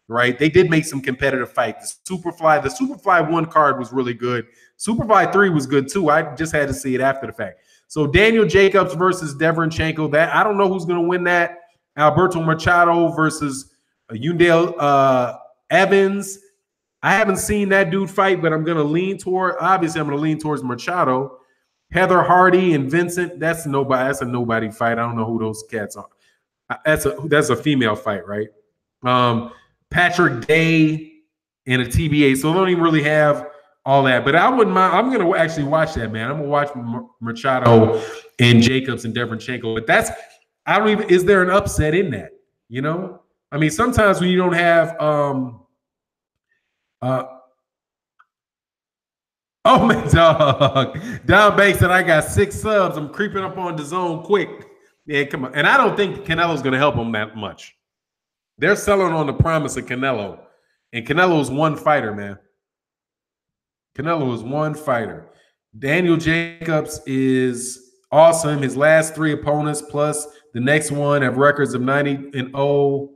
Speaker 1: right? They did make some competitive fights. The Superfly 1 card was really good. Superfly 3 was good, too. I just had to see it after the fact. So Daniel Jacobs versus Deverenchenko, that I don't know who's going to win that. Alberto Machado versus Yundale Evans. I haven't seen that dude fight, but I'm going to lean towards Machado. Heather Hardy and Vincent, that's a nobody fight. I don't know who those cats are. That's a female fight, right? Patrick Day and a TBA, so they don't even really have all that. But I wouldn't mind. I'm gonna actually watch that, man. I'm gonna watch Machado and Jacobs and Deverenchenko. But that's I don't even. Is there an upset in that? You know, I mean, sometimes when you don't have uh, oh my dog, Don Banks said I got 6 subs. I'm creeping up on the zone quick. Yeah, come on. And I don't think Canelo's going to help him that much. They're selling on the promise of Canelo, and Canelo is one fighter, man. Canelo is one fighter. Daniel Jacobs is awesome. His last 3 opponents plus the next one have records of 90-0.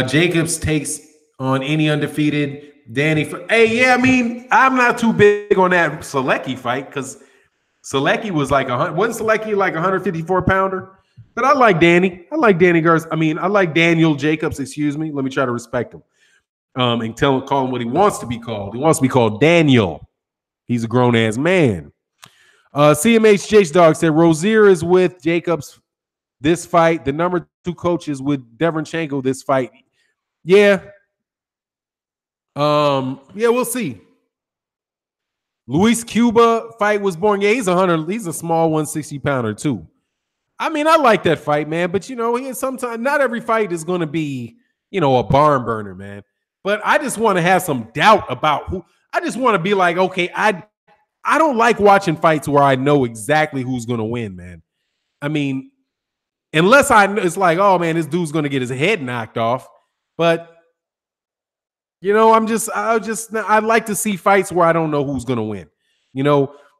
Speaker 1: Jacobs takes on any undefeated. Danny, hey, yeah, I mean, I'm not too big on that Selecki fight because Selecki was like wasn't Selecki like 154 pounder? But I like Danny. I like Danny Garza. I mean, I like Daniel Jacobs. Excuse me. Let me try to respect him. And call him what he wants to be called. He wants to be called Daniel. He's a grown ass man. CMH Jace Dog said Rozier is with Jacobs this fight. The number 2 coach is with Deverenchenko this fight. Yeah. Yeah, we'll see. Luis Cuba fight was born. Yeah, he's a small 160 pounder too. I mean, I like that fight, man. But sometimes not every fight is going to be, a barn burner, man. But I just want to have some doubt about who. I just want to be like, okay, I don't like watching fights where I know exactly who's going to win, man. I mean, unless it's like, oh man, this dude's going to get his head knocked off. But I'd like to see fights where I don't know who's going to win.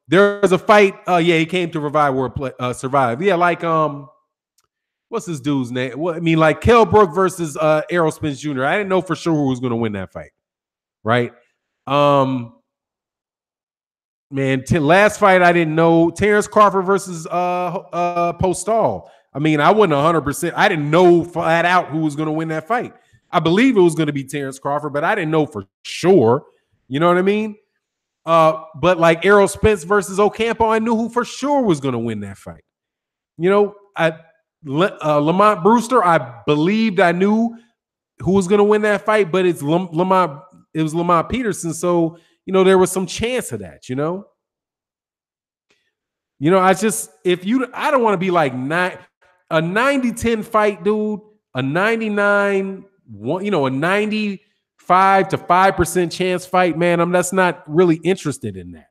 Speaker 1: There's a fight. He came to Revive World Survive. Yeah, like what's this dude's name? Well, I mean, like Kell Brook versus Errol Spence Jr. I didn't know for sure who was going to win that fight. Right? Man, last fight I didn't know. Terrence Crawford versus Postal. I mean, I wasn't 100%. I didn't know flat out who was going to win that fight. I believe it was going to be Terrence Crawford, but I didn't know for sure. You know what I mean? But like Errol Spence versus Ocampo, I knew who for sure was going to win that fight. Lamont Brewster, I believed I knew who was going to win that fight, but it's Lamont. It was Lamont Peterson, so there was some chance of that. I don't want to be like a 90-10 fight, dude. A 99. A 95 to 5% chance fight, man. I'm that's not really interested in that.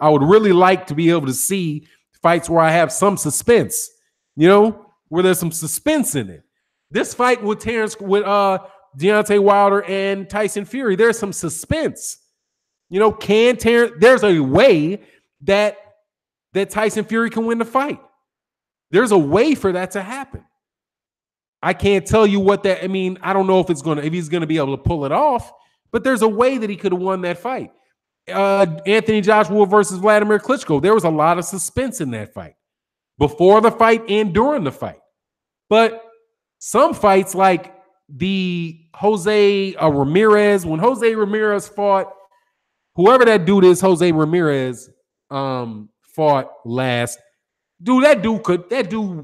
Speaker 1: I would really like to be able to see fights where I have some suspense, where there's some suspense in it. This fight with Deontay Wilder and Tyson Fury, there's some suspense. There's a way that Tyson Fury can win the fight. There's a way for that to happen. I can't tell you what that. I mean, I don't know if he's going to be able to pull it off, but there's a way that he could have won that fight. Anthony Joshua versus Vladimir Klitschko. There was a lot of suspense in that fight, before the fight and during the fight. But some fights, like the Jose Ramirez, when Jose Ramirez fought whoever that dude is, Jose Ramirez fought last. Dude, that dude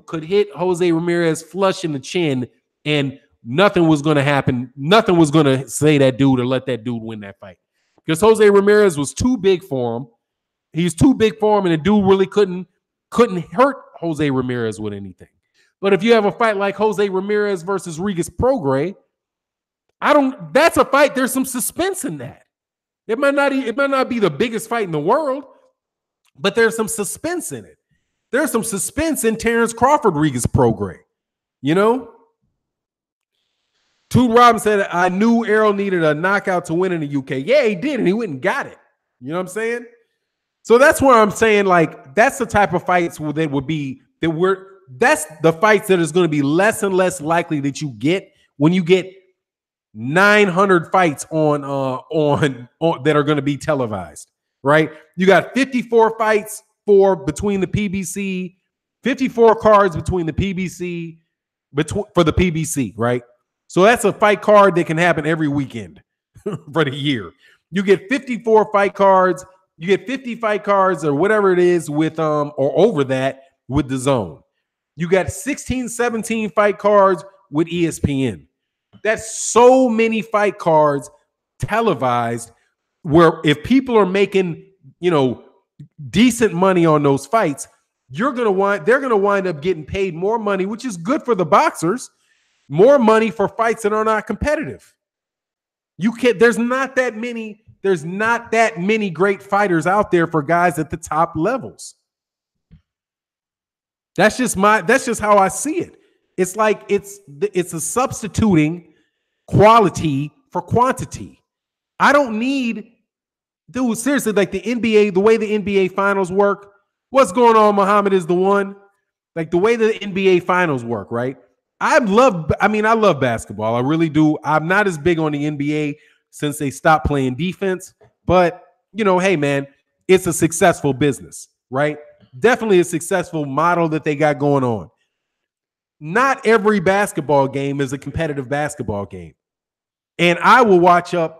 Speaker 1: could hit Jose Ramirez flush in the chin, and nothing was going to happen. Nothing was going to say that dude or let that dude win that fight, because Jose Ramirez was too big for him. He's too big for him, and the dude really couldn't hurt Jose Ramirez with anything. But if you have a fight like Jose Ramirez versus Regis Prograis, that's a fight. There's some suspense in that. It might not be the biggest fight in the world, but there's some suspense in it. There's some suspense in Terrence Crawford, Regis Prograis. Toot Robin said, I knew Errol needed a knockout to win in the UK. Yeah, he did, and he went and got it. You know what I'm saying? So that's where I'm saying, like, that's the type of fights that's the fights that is going to be less and less likely that you get when you get 900 fights on that are going to be televised, right? You got 54 fights between the PBC, 54 cards between the PBC for the PBC, right? So that's a fight card that can happen every weekend for the year. You get 54 fight cards, you get 50 fight cards or whatever it is with or over that with the Zone. You got 16, 17 fight cards with ESPN. That's so many fight cards televised where if people are making, decent money on those fights, they're going to wind up getting paid more money, which is good for the boxers, more money for fights that are not competitive. There's not that many great fighters out there for guys at the top levels. That's just how I see it. It's like it's a substituting quality for quantity. I don't need, dude, seriously, like the NBA, the way the NBA finals work. What's going on, Muhammad, is the one. Like the way the NBA finals work, right? I love basketball. I really do. I'm not as big on the NBA since they stopped playing defense. But, hey, man, it's a successful business, right? Definitely a successful model that they got going on. Not every basketball game is a competitive basketball game. And I will watch the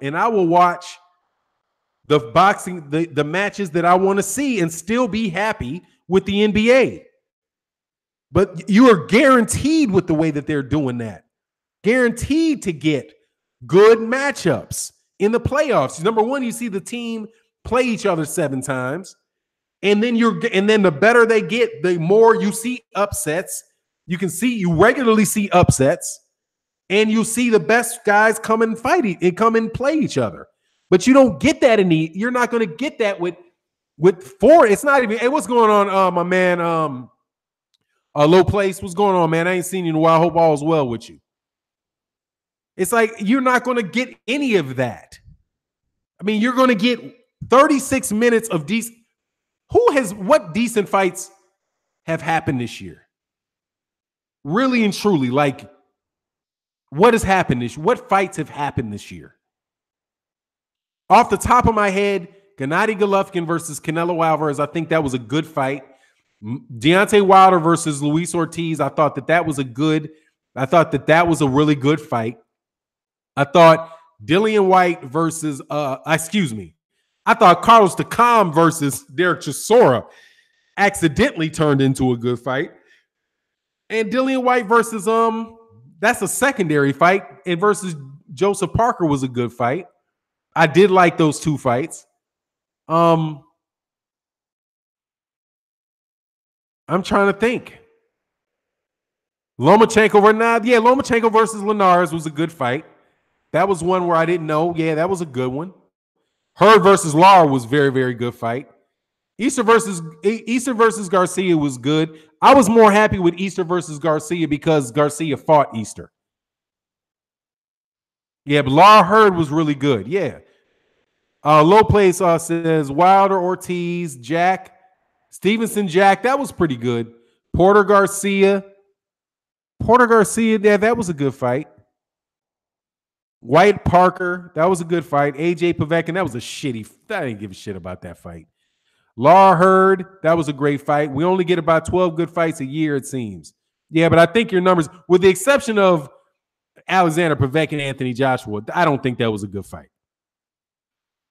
Speaker 1: boxing, the matches that I want to see and still be happy with the NBA. But you are guaranteed with the way that they're doing that. Guaranteed to get good matchups in the playoffs. Number one, you see the team play each other 7 times. And then the better they get, the more you see upsets. You regularly see upsets, and you see the best guys come and fight and come and play each other. But you don't get that you're not going to get that with four. It's not even. Hey, what's going on, my man? Low Place. What's going on, man? I ain't seen you in a while. Hope all is well with you. It's like you're not going to get any of that. I mean, you're going to get 36 minutes of decent. What decent fights have happened this year? Really and truly, like, what has happened this year? What fights have happened this year? Off the top of my head, Gennady Golovkin versus Canelo Alvarez, I think that was a good fight. Deontay Wilder versus Luis Ortiz, I thought that was a really good fight. I thought Dillian White versus, I thought Carlos Takam versus Derek Chisora accidentally turned into a good fight. And Dillian White versus, that's a secondary fight, and versus Joseph Parker was a good fight. I did like those 2 fights. I'm trying to think. Lomachenko versus Linares was a good fight. That was one where I didn't know. Yeah, that was a good one. Hearn versus Lara was very, very good fight. Easter versus Garcia was good. I was more happy with Easter versus Garcia because Garcia fought Easter. Yeah, but Lara Hearn was really good. Yeah. Low Place says Wilder, Ortiz, Jack, Stevenson, Jack. That was pretty good. Porter Garcia. Yeah, that was a good fight. White Parker. That was a good fight. AJ Povetkin. That was a shitty. I didn't give a shit about that fight. Lara Hearn. That was a great fight. We only get about 12 good fights a year, it seems. Yeah, but I think your numbers, with the exception of Alexander Povetkin and Anthony Joshua, I don't think that was a good fight.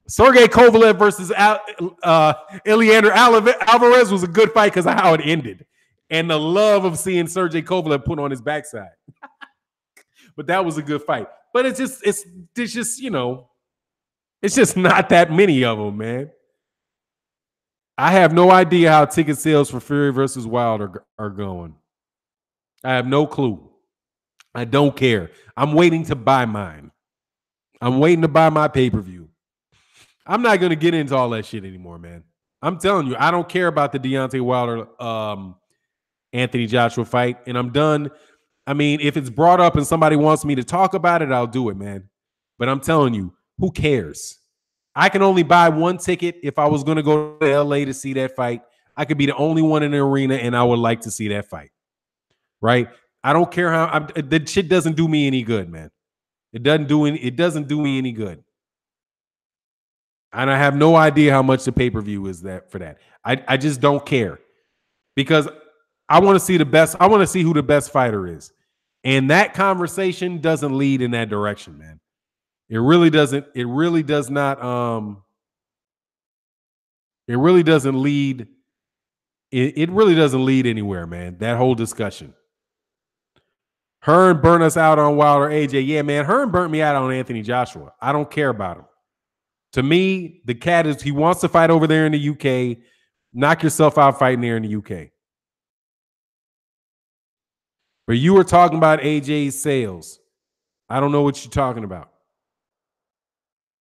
Speaker 1: Sergey Kovalev versus Ileander Alvarez was a good fight because of how it ended. And the love of seeing Sergey Kovalev put on his backside. But that was a good fight. But it's just not that many of them, man. I have no idea how ticket sales for Fury versus Wilder are going. I have no clue. I don't care. I'm waiting to buy mine. I'm waiting to buy my pay-per-view. I'm not going to get into all that shit anymore, man. I'm telling you, I don't care about the Deontay Wilder Anthony Joshua fight, and I'm done. I mean, if it's brought up and somebody wants me to talk about it, I'll do it, man. But I'm telling you, who cares? I can only buy one ticket if I was going to go to LA to see that fight. I could be the only one in the arena, and I would like to see that fight. Right? I don't care how that shit doesn't do me any good, man. It doesn't do me any good. And I have no idea how much the pay-per-view is for that. I just don't care. Because I want to see the best. I want to see who the best fighter is. And that conversation doesn't lead in that direction, man. It really doesn't. It really does not. It really doesn't lead it really doesn't lead anywhere, man. That whole discussion. Hearn burnt us out on Wilder AJ. Yeah, man. Hearn burnt me out on Anthony Joshua. I don't care about him. To me, the cat is, he wants to fight over there in the UK. Knock yourself out fighting there in the UK. But you were talking about AJ's sales. I don't know what you're talking about.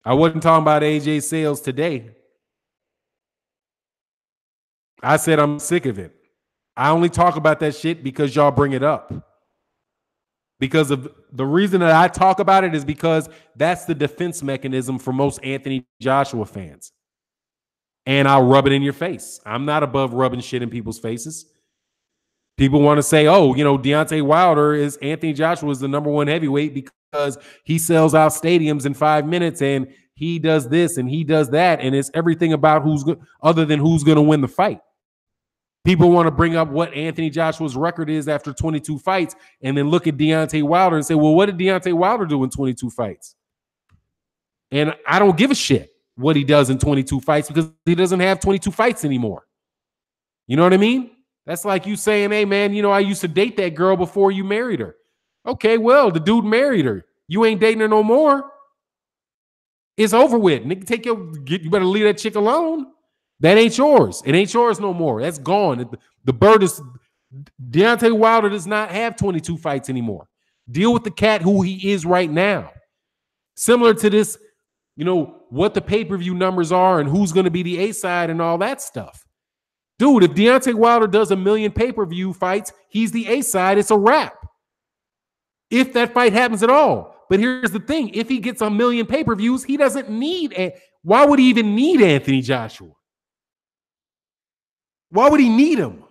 Speaker 1: I wasn't talking about AJ's sales today. I said I'm sick of it. I only talk about that shit because y'all bring it up. Because of the reason that I talk about it is because that's the defense mechanism for most Anthony Joshua fans. And I'll rub it in your face. I'm not above rubbing shit in people's faces. People want to say, oh, you know, Deontay Wilder is Anthony Joshua is the #1 heavyweight because he sells out stadiums in 5 minutes and he does this and he does that. And it's everything about who's good other than who's going to win the fight. People want to bring up what Anthony Joshua's record is after 22 fights and then look at Deontay Wilder and say, well, what did Deontay Wilder do in 22 fights? And I don't give a shit what he does in 22 fights because he doesn't have 22 fights anymore. You know what I mean? That's like you saying, hey, man, you know, I used to date that girl before you married her. Okay, well, the dude married her. You ain't dating her no more. It's over with. Nigga, you better leave that chick alone. That ain't yours. It ain't yours no more. That's gone. The bird is, Deontay Wilder does not have 22 fights anymore. Deal with the cat who he is right now. Similar to this, you know, what the pay-per-view numbers are and who's going to be the A-side and all that stuff. Dude, if Deontay Wilder does 1 million pay-per-view fights, he's the A-side. It's a wrap. If that fight happens at all. But here's the thing. If he gets 1 million pay-per-views, he doesn't need why would he even need Anthony Joshua? Why would he need him?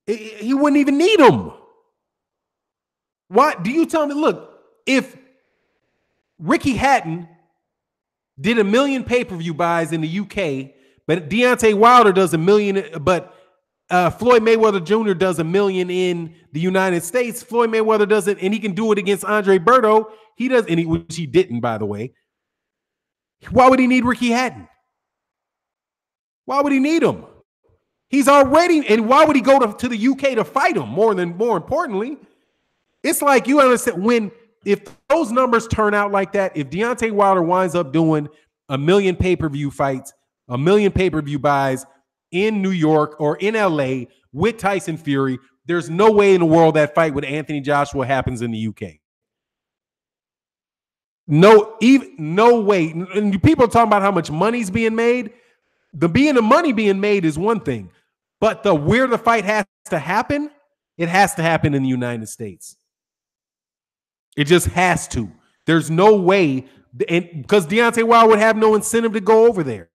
Speaker 1: He wouldn't even need him. Why? Do you tell me, look, if Ricky Hatton did 1 million pay-per-view buys in the UK, but Deontay Wilder does 1 million, but Floyd Mayweather Jr. does 1 million in the United States. Floyd Mayweather does it, and he can do it against Andre Berto. He does, which he didn't, by the way. Why would he need Ricky Hatton? Why would he need him? He's already, and why would he go to the UK to fight him? More importantly, it's like you understand if those numbers turn out like that, if Deontay Wilder winds up doing 1 million pay-per-view fights, 1 million pay-per-view buys in New York or in LA with Tyson Fury, there's no way in the world that fight with Anthony Joshua happens in the UK. No way. And people are talking about how much money's being made. The money being made is one thing, but where the fight has to happen, it has to happen in the United States. It just has to. There's no way, and because Deontay Wilder would have no incentive to go over there.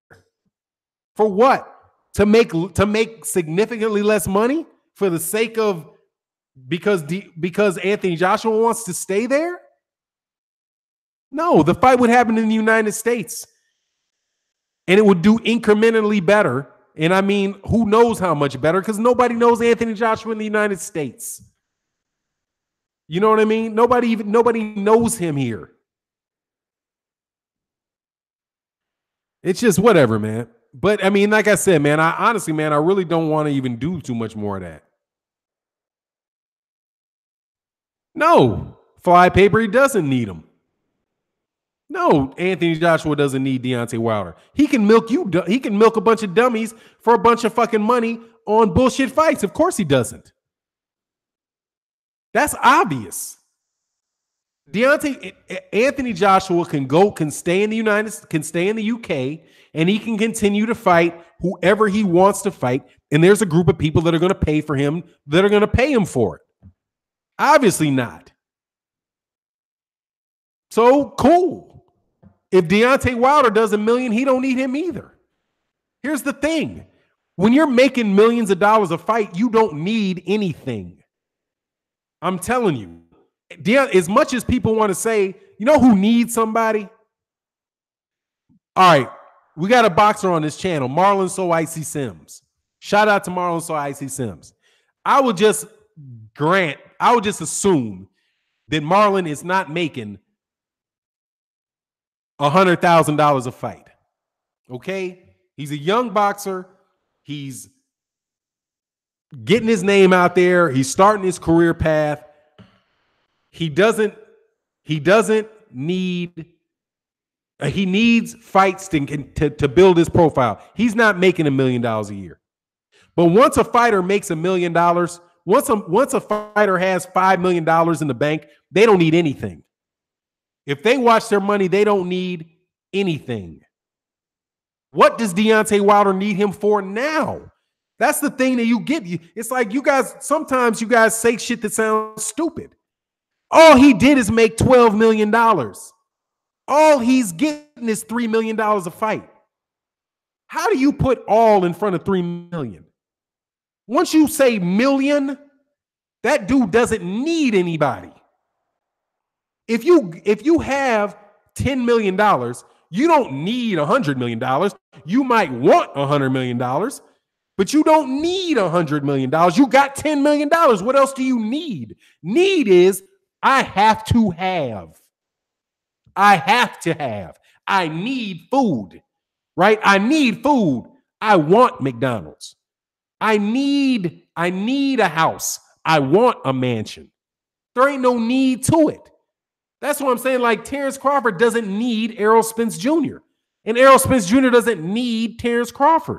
Speaker 1: For what? To make significantly less money for the sake of because Anthony Joshua wants to stay there? No, the fight would happen in the United States. And it would do incrementally better. And I mean, who knows how much better? Because nobody knows Anthony Joshua in the United States. You know what I mean? Nobody knows him here. It's just whatever, man. But I mean, like I said, man, I honestly, man, I really don't want to even do too much more of that. No, Fly Paper, he doesn't need him. No, Anthony Joshua doesn't need Deontay Wilder. He can milk you. He can milk a bunch of dummies for a bunch of fucking money on bullshit fights. Of course he doesn't. That's obvious. Anthony Joshua can stay in the UK, and he can continue to fight whoever he wants to fight. And there's a group of people that are going to pay for him, that are going to pay him for it. Obviously not. So cool. If Deontay Wilder does 1 million, he don't need him either. Here's the thing. When you're making millions of dollars a fight, you don't need anything. I'm telling you. As much as people want to say, you know who needs somebody? All right. We got a boxer on this channel, Marlon So Icy Sims. Shout out to Marlon So Icy Sims. I would just assume that Marlon is not making $100,000 a fight. Okay? He's a young boxer. He's getting his name out there. He's starting his career path. He needs fights to build his profile. He's not making $1 million a year. But once a fighter makes $1 million, once a fighter has $5 million in the bank, they don't need anything. If they watch their money, they don't need anything. What does Deontay Wilder need him for now? That's the thing that you get. It's like sometimes you guys say shit that sounds stupid. All he did is make $12 million. All he's getting is $3 million a fight. How do you put all in front of $3 million? Once you say million, that dude doesn't need anybody. If you have $10 million, you don't need $100 million. You might want $100 million, but you don't need $100 million. You got $10 million. What else do you need? Need is I have to have. I need food, right? I need food. I want McDonald's. I need a house. I want a mansion. There ain't no need to it. That's what I'm saying. Like Terrence Crawford doesn't need Errol Spence Jr. And Errol Spence Jr. doesn't need Terrence Crawford.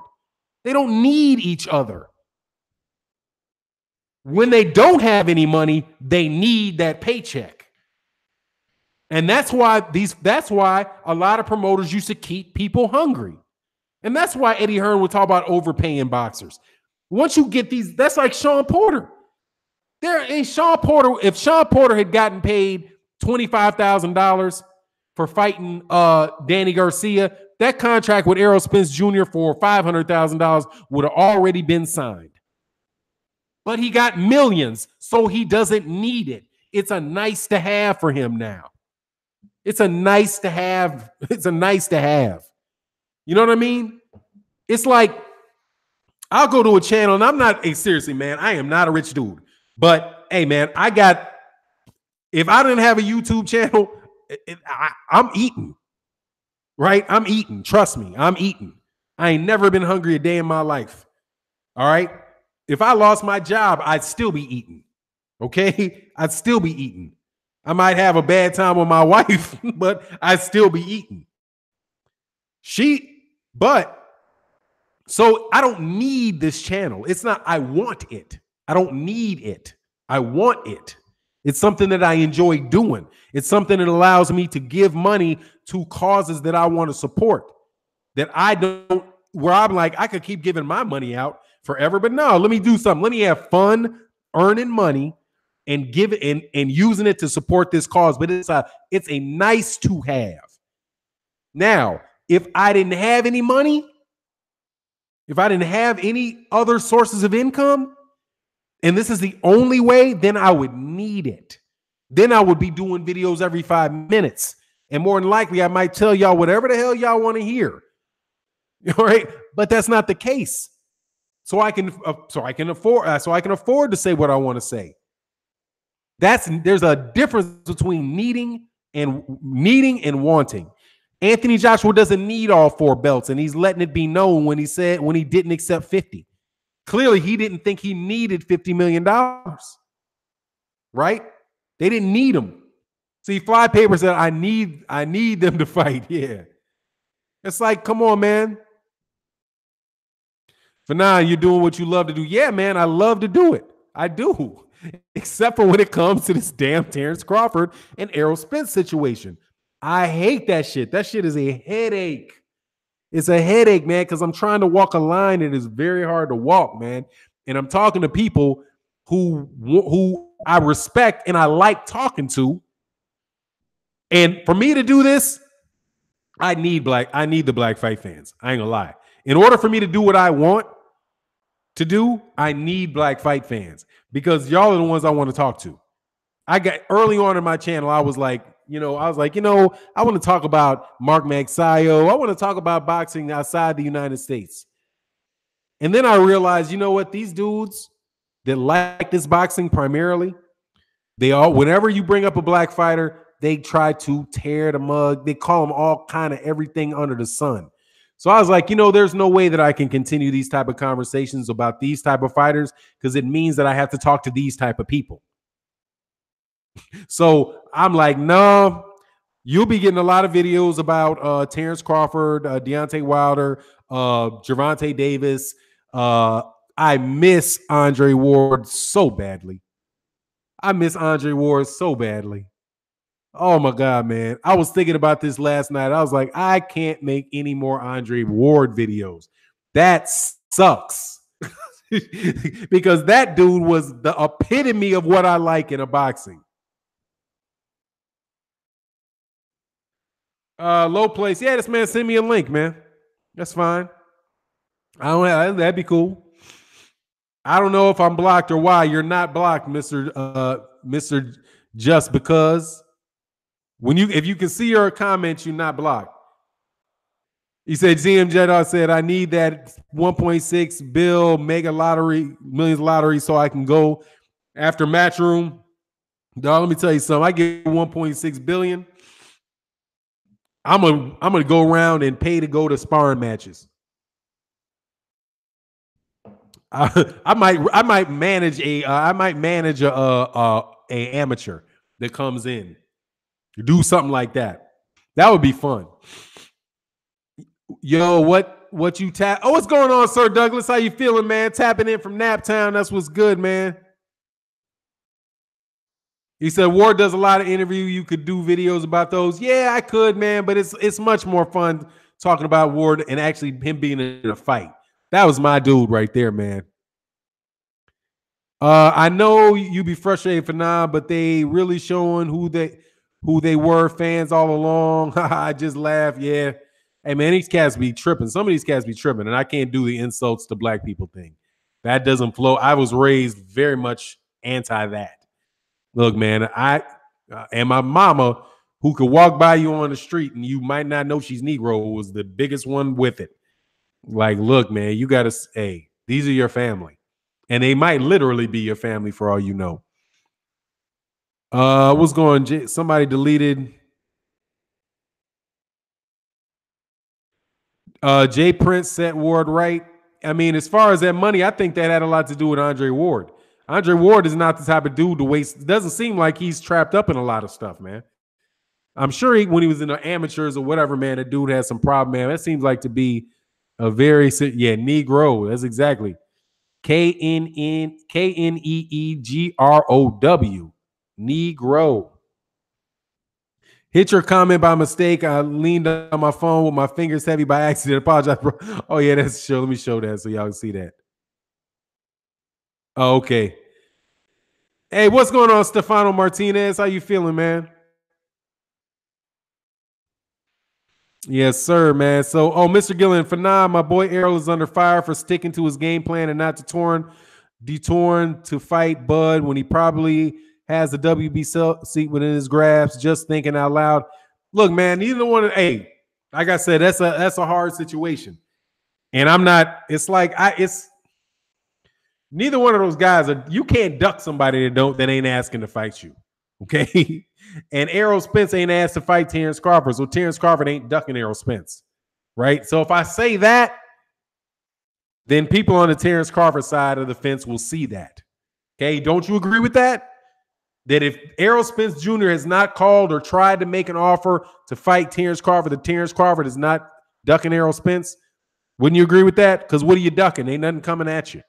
Speaker 1: They don't need each other. When they don't have any money, they need that paycheck. And that's why a lot of promoters used to keep people hungry. And that's why Eddie Hearn would talk about overpaying boxers. Once you get these, that's like Sean Porter. If Sean Porter had gotten paid $25,000 for fighting Danny Garcia, that contract with Errol Spence Jr. for $500,000 would have already been signed. But he got millions, so he doesn't need it. It's a nice to have for him now. It's a nice to have. It's a nice to have. You know what I mean? It's like, I'll go to a channel, and I'm not, seriously, man, I am not a rich dude. But, hey, man, if I didn't have a YouTube channel, I'm eating, right? I'm eating. Trust me, I'm eating. I ain't never been hungry a day in my life, all right? If I lost my job, I'd still be eating, okay? I'd still be eating. I might have a bad time with my wife, but I'd still be eating. So I don't need this channel. It's not, I want it. I don't need it. I want it. It's something that I enjoy doing. It's something that allows me to give money to causes that I want to support. That where I'm like, I could keep giving my money out forever, but no, let me do something. Let me have fun earning money and give it and using it to support this cause. But it's a nice to have. Now, if I didn't have any money, if I didn't have any other sources of income, and this is the only way, then I would need it. Then I would be doing videos every 5 minutes. And more than likely, I might tell y'all whatever the hell y'all want to hear. All right. But that's not the case. So I can afford to say what I want to say. There's a difference between needing and wanting. Anthony Joshua doesn't need all 4 belts, and he's letting it be known when he didn't accept 50. Clearly, he didn't think he needed $50 million, right? They didn't need him. See, Flypaper said, I need them to fight. Yeah. It's like, come on, man. Fannon, you're doing what you love to do. Yeah, man, I love to do it. I do. Except for when it comes to this damn Terrence Crawford and Errol Spence situation. I hate that shit. That shit is a headache. It's a headache, man, because I'm trying to walk a line and it's very hard to walk, man. And I'm talking to people who I respect and I like talking to. And for me to do this, I need the black fight fans. I ain't gonna lie. In order for me to do what I want to do, I need black fight fans because y'all are the ones I want to talk to. I got early on in my channel, I was like, I want to talk about Mark Magsayo. I want to talk about boxing outside the United States. And then I realized, you know what? These dudes that like this boxing primarily, whenever you bring up a black fighter, they try to tear the mug. They call them all kind of everything under the sun. So I was like, there's no way that I can continue these type of conversations about these type of fighters because it means that I have to talk to these type of people. So I'm like, no, you'll be getting a lot of videos about Terrence Crawford, Deontay Wilder, Gervonta Davis. I miss Andre Ward so badly. I miss Andre Ward so badly. Oh my God, man. I was thinking about this last night. I was like, I can't make any more Andre Ward videos. That sucks. Because that dude was the epitome of what I like in a boxing. Low place. Yeah, this man send me a link, man. That's fine. I don't. That'd be cool. I don't know if I'm blocked or why you're not blocked, Mister Just Because. If you can see your comments, you're not blocked. He said, ZM Jeddah said, I need that 1.6 bill mega lottery, millions lottery, so I can go after Matchroom. Dog, let me tell you something. I get 1.6 billion. I'm gonna go around and pay to go to sparring matches. I might manage a amateur that comes in. Do something like that. That would be fun. Yo, what you tap? Oh, what's going on, Sir Douglas? How you feeling, man? Tapping in from Naptown. That's what's good, man. He said Ward does a lot of interview. You could do videos about those. Yeah, I could, man, but it's much more fun talking about Ward and actually him being in a fight. That was my dude right there, man. I know you be frustrated for now, but they really showing who they were, fans all along. I just laugh. Yeah. Hey, man, these cats be tripping. Some of these cats be tripping, and I can't do the insults to black people thing. That doesn't flow. I was raised very much anti that. Look, man, and my mama, who could walk by you on the street and you might not know she's Negro, was the biggest one with it. Like, look, man, you got to, hey, these are your family. And they might literally be your family for all you know. What's going? Somebody deleted. Jay Prince set Ward right. I mean, as far as that money, I think that had a lot to do with Andre Ward. Andre Ward is not the type of dude to waste. It doesn't seem like he's trapped up in a lot of stuff, man. I'm sure when he was in the amateurs or whatever, man, the dude has some problem, man. That seems like to be a very, Negro. That's exactly. Kneegrow. Negro. Hit your comment by mistake. I leaned on my phone with my fingers heavy by accident. Apologize, bro. Oh, yeah, that's show. Let me show that so y'all can see that. Oh, okay. Hey, what's going on, Stefano Martinez? How you feeling, man? Yes, sir, man. So, Mr. Gillen, for now, my boy Errol is under fire for sticking to his game plan and not detouring to fight Bud when he probably has the WB seat within his grasp. Just thinking out loud. Look, man, neither one of like I said, that's a hard situation, and I'm not. It's like it's neither one of those guys you can't duck somebody that ain't asking to fight you. Okay. And Errol Spence ain't asked to fight Terrence Crawford. So Terrence Crawford ain't ducking Errol Spence. Right. So if I say that, then people on the Terrence Crawford side of the fence will see that. Okay. Don't you agree with that? That if Errol Spence Jr. has not called or tried to make an offer to fight Terrence Crawford, that Terrence Crawford is not ducking Errol Spence. Wouldn't you agree with that? Because what are you ducking? Ain't nothing coming at you.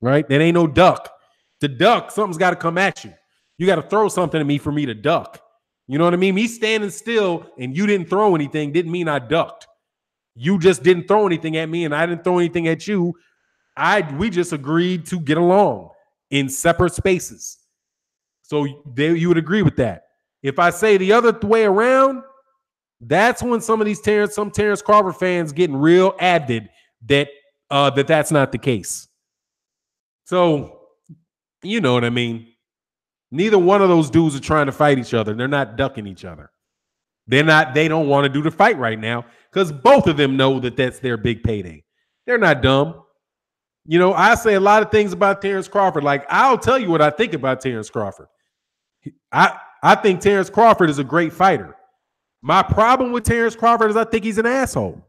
Speaker 1: Right. That ain't no duck. To duck, something's got to come at you. You got to throw something at me for me to duck. You know what I mean? Me standing still and you didn't throw anything didn't mean I ducked. You just didn't throw anything at me and I didn't throw anything at you. We just agreed to get along in separate spaces. So you would agree with that. If I say the other way around, that's when some Terrence Crawford fans getting real avid that's not the case. So, you know what I mean? Neither one of those dudes are trying to fight each other. They're not ducking each other. They don't want to do the fight right now because both of them know that that's their big payday. They're not dumb. You know, I say a lot of things about Terrence Crawford. Like, I'll tell you what I think about Terrence Crawford. I think Terrence Crawford is a great fighter. My problem with Terrence Crawford is I think he's an asshole.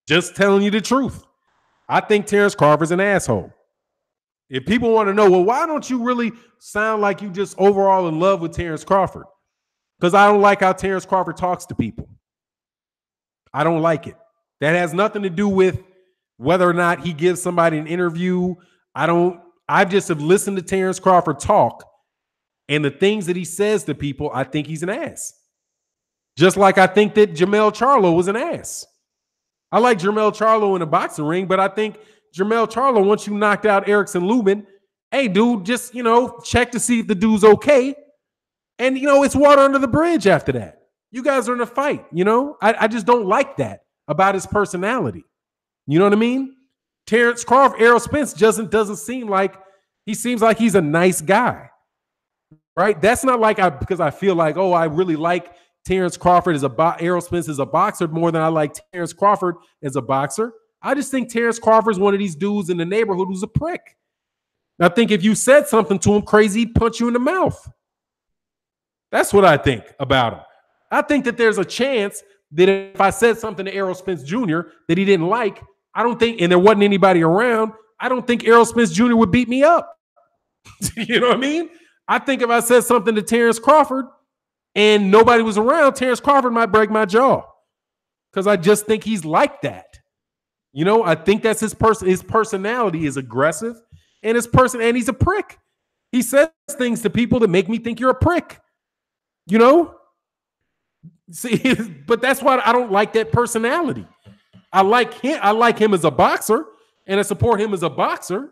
Speaker 1: Just telling you the truth. I think Terrence Crawford's an asshole. If people want to know, well, why don't you really sound like you just overall in love with Terrence Crawford? Because I don't like how Terrence Crawford talks to people. I don't like it. That has nothing to do with whether or not he gives somebody an interview. I just have listened to Terrence Crawford talk, and the things that he says to people, I think he's an ass. Just like I think that Jermell Charlo was an ass. I like Jermell Charlo in a boxing ring, but I think Jermell Charlo, once you knocked out Erickson Lubin, hey, dude, just, check to see if the dude's okay. And, it's water under the bridge after that. You guys are in a fight, I just don't like that about his personality. You know what I mean? Terrence Crawford, Errol Spence doesn't seem like, he seems like he's a nice guy, right? That's not like because I feel like, oh, I really like Terrence Crawford as Errol Spence as a boxer more than I like Terrence Crawford as a boxer. I just think Terrence Crawford is one of these dudes in the neighborhood who's a prick. I think if you said something to him crazy, he'd punch you in the mouth. That's what I think about him. I think that there's a chance that if I said something to Errol Spence Jr. that he didn't like, I don't think, and there wasn't anybody around, I don't think Errol Spence Jr. would beat me up. You know what I mean? I think if I said something to Terrence Crawford and nobody was around, Terrence Crawford might break my jaw because I just think he's like that. I think that's his person. His personality is aggressive, and and he's a prick. He says things to people that make me think you're a prick. See, but that's why I don't like that personality. I like him as a boxer, and I support him as a boxer.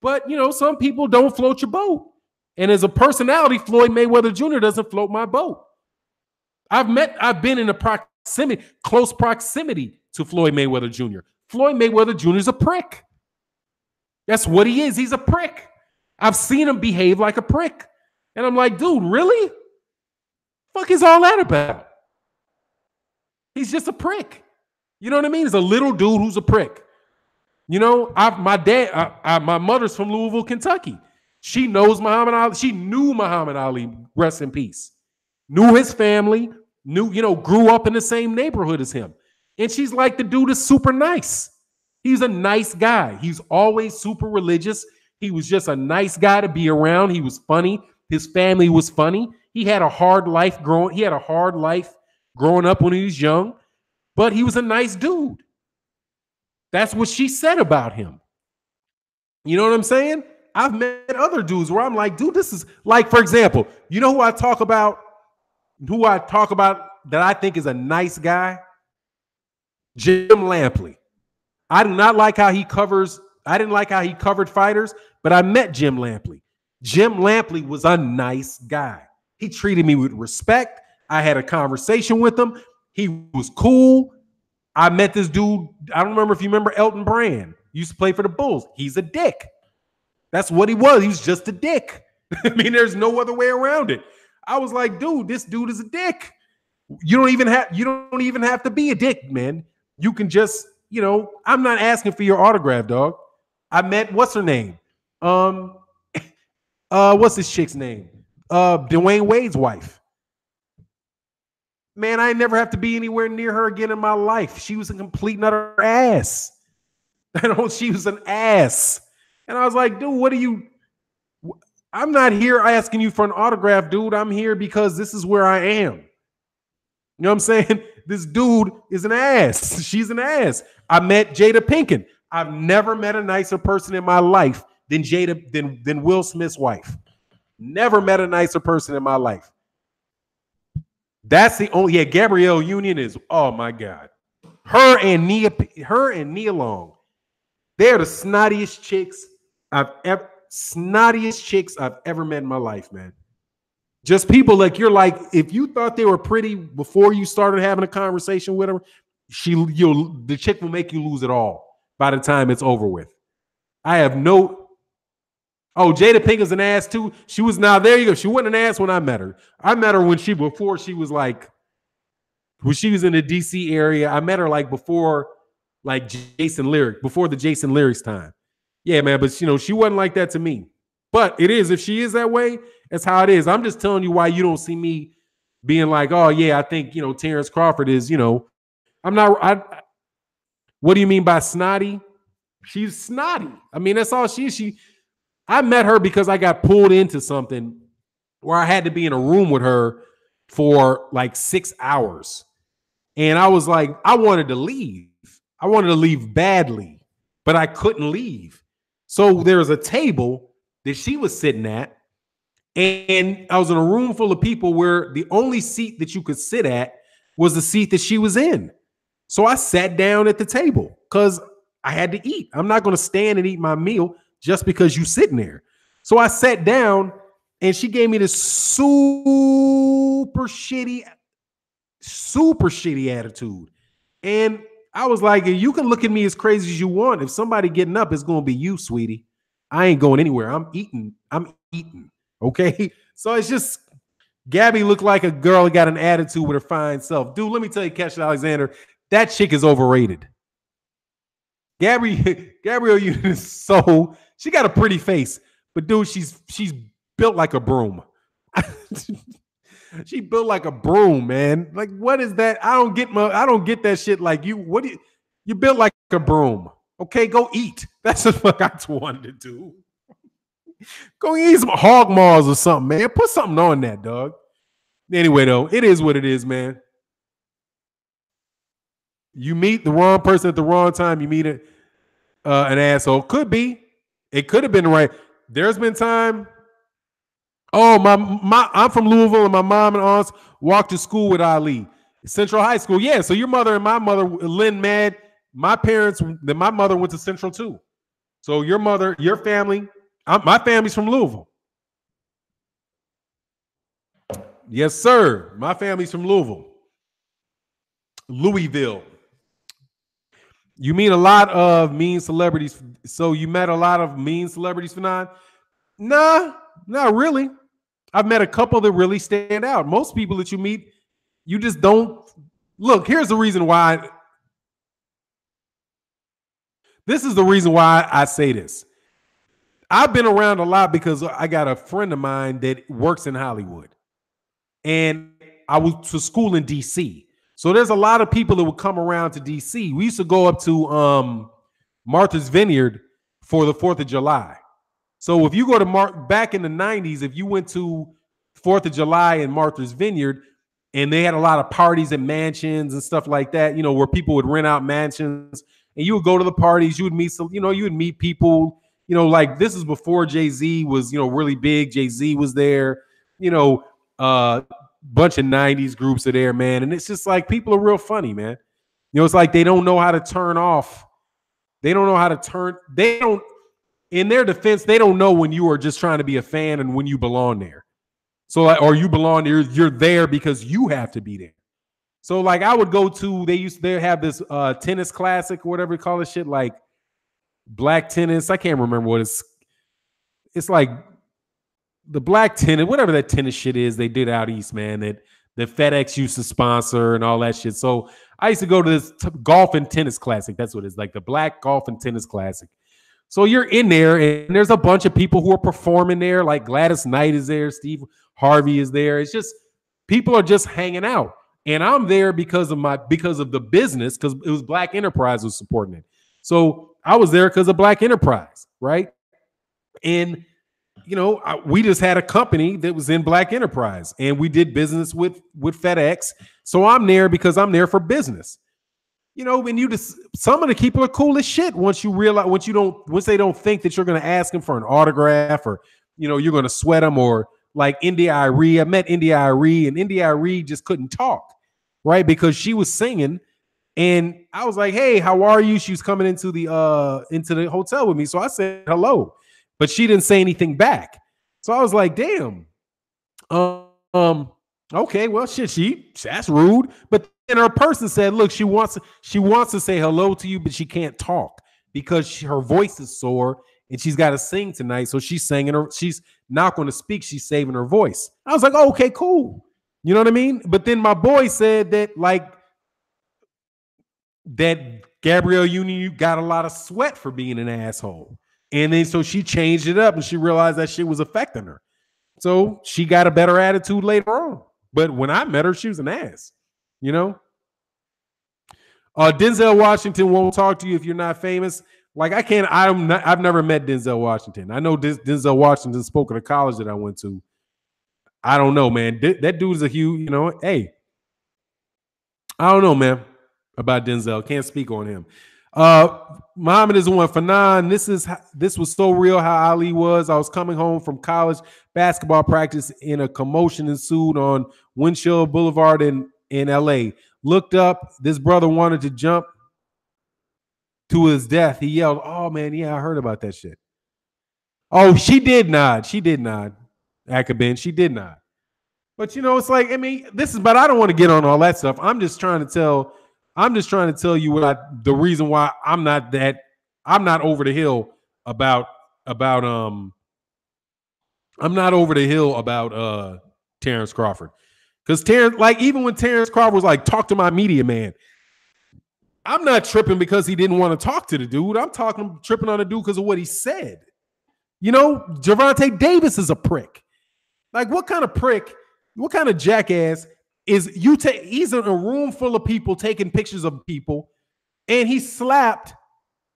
Speaker 1: But some people don't float your boat. And as a personality, Floyd Mayweather Jr. doesn't float my boat. I've been in close proximity to Floyd Mayweather Jr. Floyd Mayweather Jr. is a prick. That's what he is. He's a prick. I've seen him behave like a prick. And I'm like, dude, really? Fuck is all that about? He's just a prick. You know what I mean? He's a little dude who's a prick. My mother's from Louisville, Kentucky. She knows Muhammad Ali. She knew Muhammad Ali, rest in peace. Knew his family, grew up in the same neighborhood as him. And she's like, the dude is super nice. He's a nice guy. He's always super religious. He was just a nice guy to be around. He was funny. His family was funny. He had a hard life growing up when he was young, but he was a nice dude. That's what she said about him. You know what I'm saying? I've met other dudes where I'm like, dude, this is like, for example, who I talk about that I think is a nice guy? Jim Lampley. I didn't like how he covered fighters, but I met Jim Lampley. Jim Lampley was a nice guy. He treated me with respect. I had a conversation with him. He was cool. I met this dude. I don't remember if you remember Elton Brand. He used to play for the Bulls. He's a dick. That's what he was. He was just a dick. I mean, there's no other way around it. I was like, dude, this dude is a dick. You don't even have to be a dick, man. You can just, I'm not asking for your autograph, dog. I met, what's her name? What's this chick's name? Dwayne Wade's wife. Man, I never have to be anywhere near her again in my life. She was a complete and utter ass. She was an ass. And I was like, dude, I'm not here asking you for an autograph, dude. I'm here because this is where I am. You know what I'm saying? This dude is an ass. She's an ass. I met Jada Pinkett. I've never met a nicer person in my life than than Will Smith's wife. Never met a nicer person in my life. That's the only. Yeah, Gabrielle Union is. Oh my God, her and Nia Long. They're the snottiest chicks I've ever met in my life, man. Just people like you're like, if you thought they were pretty before you started having a conversation with them, the chick will make you lose it all by the time it's over with. I have no. Oh, Jada Pinkett's an ass too. She was now there you go. She wasn't an ass when I met her. I met her when she was in the DC area. I met her like before, like Jason Lyric, before the Jason Lyrics time. Yeah, man, but she wasn't like that to me. But it is, if she is that way, that's how it is. I'm just telling you why you don't see me being like, oh yeah, I think Terrence Crawford is, I'm not. What do you mean by snotty? She's snotty. I mean, that's all she is. I met her because I got pulled into something where I had to be in a room with her for like 6 hours. And I was like, I wanted to leave. I wanted to leave badly, but I couldn't leave. So there was a table that she was sitting at, and I was in a room full of people where the only seat that you could sit at was the seat that she was in. So I sat down at the table because I had to eat. I'm not going to stand and eat my meal just because you sitting there. So I sat down, and she gave me this super shitty attitude. And I was like, you can look at me as crazy as you want. If somebody getting up, it's going to be you, sweetie. I ain't going anywhere. I'm eating. Okay. So it's just, Gabby looked like a girl that got an attitude with her fine self. Dude, let me tell you, Kesha Alexander, that chick is overrated. Gabrielle Union is so, she got a pretty face, but dude, she's built like a broom. She built like a broom, man. Like, what is that? I don't get that shit. Like, you built like a broom. Okay, go eat. That's what fuck I wanted to do. Go eat some hog maws or something, man. Put something on that, dog. Anyway, though, it is what it is, man. You meet the wrong person at the wrong time. You meet an asshole. Could be. It could have been right. There's been time. Oh, I'm from Louisville, and my mom and aunts walked to school with Ali. Central High School. Yeah, so your mother and my mother, Lynn Mad, my mother went to Central too. So your mother, your family, my family's from Louisville. Yes, sir. My family's from Louisville. You meet a lot of mean celebrities. So you met a lot of mean celebrities, Fannon? Nah, not really. I've met a couple that really stand out. Most people that you meet, you just don't. Look, here's the reason why. This is the reason why I say this. I've been around a lot because I got a friend of mine that works in Hollywood. And I went to school in D.C. So there's a lot of people that would come around to D.C. We used to go up to Martha's Vineyard for the 4th of July. So if you go to back in the 90s, if you went to 4th of July in Martha's Vineyard, and they had a lot of parties and mansions and stuff like that, you know, where people would rent out mansions, and you would go to the parties, you would meet some, you know, you would meet people, you know, like this is before Jay-Z was, you know, really big. Jay-Z was there, you know, bunch of 90s groups are there, man. And it's just like people are real funny, man. You know, it's like they don't know how to turn off. They don't, in their defense, they don't know when you are just trying to be a fan and when you belong there. So, like, or you belong there, you're there because you have to be there. So, like, I would go to, they have this tennis classic or whatever you call this shit, like black tennis. I can't remember what it's like the black tennis, whatever that tennis shit is they did out east, man, that FedEx used to sponsor and all that shit. So I used to go to this golf and tennis classic. That's what it's like, the black golf and tennis classic. So you're in there, and there's a bunch of people who are performing there, like Gladys Knight is there, Steve Harvey is there. It's just people are just hanging out, and I'm there because of the business, because it was Black Enterprise was supporting it. So I was there because of Black Enterprise, right? And you know, we just had a company that was in Black Enterprise, and we did business with FedEx. So I'm there because I'm there for business. You know, when you just, some of the people are cool as shit once they don't think that you're going to ask them for an autograph, or, you know, you're going to sweat them, or like India Arie. I met India Arie, and India Arie just couldn't talk, right? Because she was singing, and I was like, hey, how are you? She was coming into the hotel with me. So I said hello, but she didn't say anything back. So I was like, damn. Okay, well, shit, that's rude. But then her person said, look, she wants to say hello to you, but she can't talk because her voice is sore and she's got to sing tonight. So she's not going to speak. She's saving her voice. I was like, oh, okay, cool. You know what I mean? But then my boy said that, like, that Gabrielle Union got a lot of sweat for being an asshole. And then so she changed it up, and she realized that shit was affecting her. So she got a better attitude later on. But when I met her, she was an ass, you know? Denzel Washington won't talk to you if you're not famous. Like I can't. I've never met Denzel Washington. I know Denzel Washington spoke at a college that I went to. I don't know, man. That dude is a huge. Hey, I don't know, man, about Denzel. Can't speak on him. Muhammad is one. Fannon, this was so real how Ali was. I was coming home from college basketball practice and a commotion ensued on Winchell Boulevard in LA. Looked up, this brother wanted to jump to his death. He yelled, "Oh man, yeah, I heard about that shit." Oh, she did nod. She did nod. Akabin, she did nod. But it's like, I mean, but I don't want to get on all that stuff. I'm just trying to tell you the reason why I'm not over the hill about I'm not over the hill about Terrence Crawford. Because Terrence, like, even when Terrence Crawford was like, talk to my media man, I'm not tripping because he didn't want to talk to the dude. I'm tripping on the dude because of what he said. Gervonta Davis is a prick. Like, what kind of prick, what kind of jackass is he's in a room full of people taking pictures of people, and he slapped.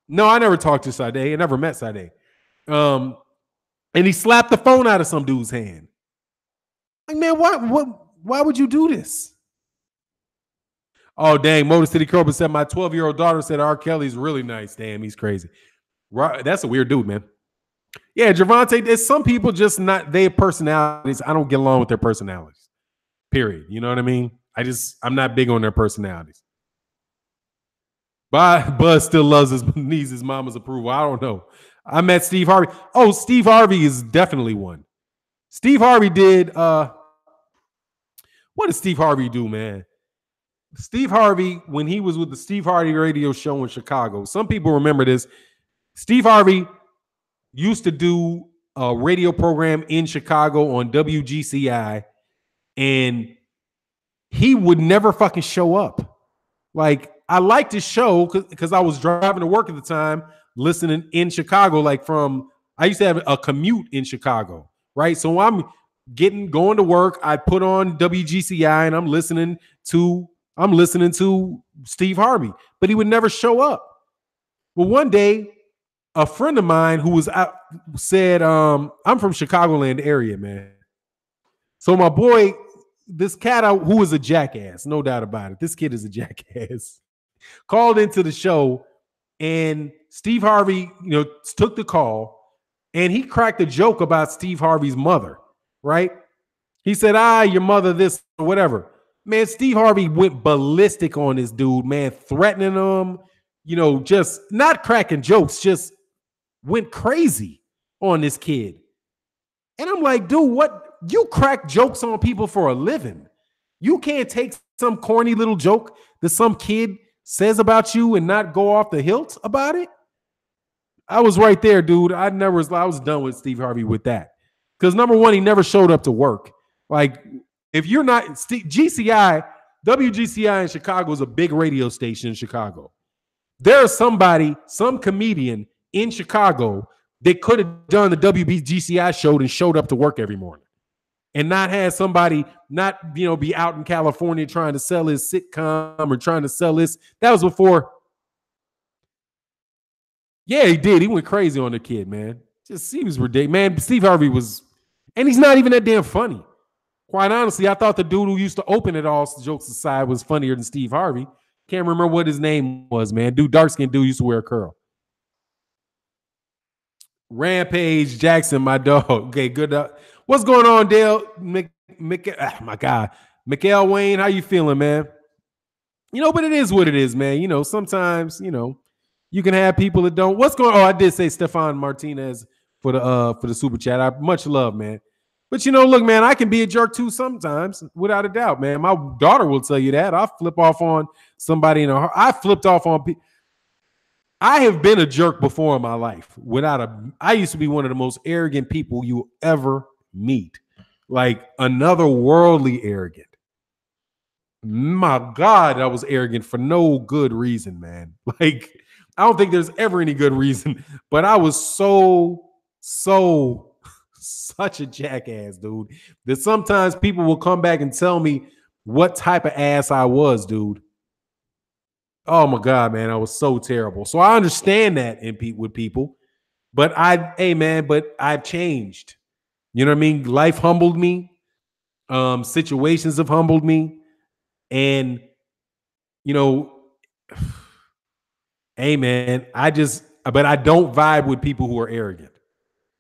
Speaker 1: No, I never talked to Sade. I never met Sade. And he slapped the phone out of some dude's hand. Like, man, why would you do this? Oh, dang. Motor City Cobra said, my 12-year-old daughter said R. Kelly's really nice. Damn, he's crazy. Right, that's a weird dude, man. Yeah, Gervonta, there's some people just not their personalities. I don't get along with their personalities. Period. You know what I mean? I'm not big on their personalities. But Buzz still needs his mama's approval. I don't know. I met Steve Harvey. Oh, Steve Harvey is definitely one. Steve Harvey did what did Steve Harvey do, man? Steve Harvey, when he was with the Steve Harvey radio show in Chicago, some people remember this. Steve Harvey used to do a radio program in Chicago on WGCI, and he would never fucking show up. Like, I liked his show because I was driving to work at the time, listening in Chicago. I used to have a commute in Chicago, right? So I'm going to work. I put on WGCI and I'm listening to Steve Harvey, but he would never show up. Well, one day, a friend of mine who was out said, I'm from Chicagoland area, man. So my boy, this cat who is a jackass, no doubt about it. This kid is a jackass. Called into the show, and Steve Harvey, took the call, and he cracked a joke about Steve Harvey's mother, right? He said, your mother this or whatever. Man, Steve Harvey went ballistic on this dude, man, threatening him, just not cracking jokes, just went crazy on this kid. And I'm like, dude, what? You crack jokes on people for a living. You can't take some corny little joke that some kid says about you and not go off the hilt about it. I was right there, dude. I was done with Steve Harvey with that. Because number one, he never showed up to work. Like, if you're not WGCI in Chicago is a big radio station in Chicago. There's some comedian in Chicago that could have done the WGCI show and showed up to work every morning and not had somebody be out in California trying to sell his sitcom or trying to sell this. That was before. Yeah, he did. He went crazy on the kid, man. Just he was ridiculous, man. Steve Harvey was, and he's not even that damn funny. Quite honestly, I thought the dude who used to open it all, jokes aside, was funnier than Steve Harvey. Can't remember what his name was, man. Dark-skinned dude used to wear a curl. Rampage Jackson, my dog. Okay, good. What's going on, Dale? My God. Mikael Wayne, how you feeling, man? But it is what it is, man. Sometimes, you can have people that don't. What's going on? Oh, I did say Stefan Martinez for the super chat. I much love, man. But look, man, I can be a jerk too sometimes, without a doubt, man. My daughter will tell you that. I flip off on somebody I flipped off on people. I have been a jerk before in my life. I used to be one of the most arrogant people you ever meet. Like, another worldly arrogant. My God, I was arrogant for no good reason, man. Like, I don't think there's ever any good reason, but I was such a jackass, dude, that sometimes people will come back and tell me what type of ass I was, dude. Oh my God, man, I was so terrible. So I understand that with people, but hey man, but I've changed. You know what I mean? Life humbled me. Situations have humbled me, and you know, hey man, but I don't vibe with people who are arrogant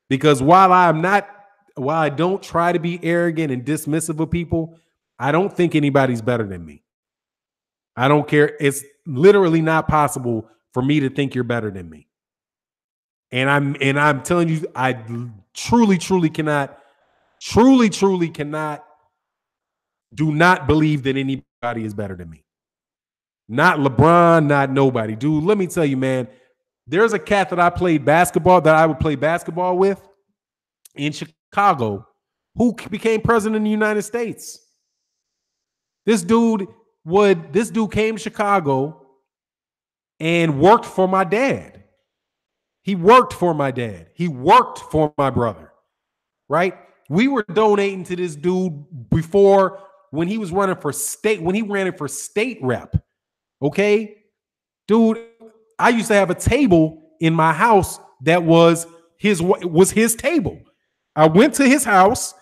Speaker 1: because while I don't try to be arrogant and dismissive of people, I don't think anybody's better than me. I don't care. It's literally not possible for me to think you're better than me. And I'm telling you, I truly cannot do not believe that anybody is better than me. Not LeBron, not nobody. Dude, let me tell you, man, there's a cat that I would play basketball with in Chicago who became president of the United States. This dude came to Chicago and worked for my dad. He worked for my dad. He worked for my brother, right? We were donating to this dude before when he was running for state, when he ran it for state rep. Okay. Dude, I used to have a table in my house that was his table. I went to his house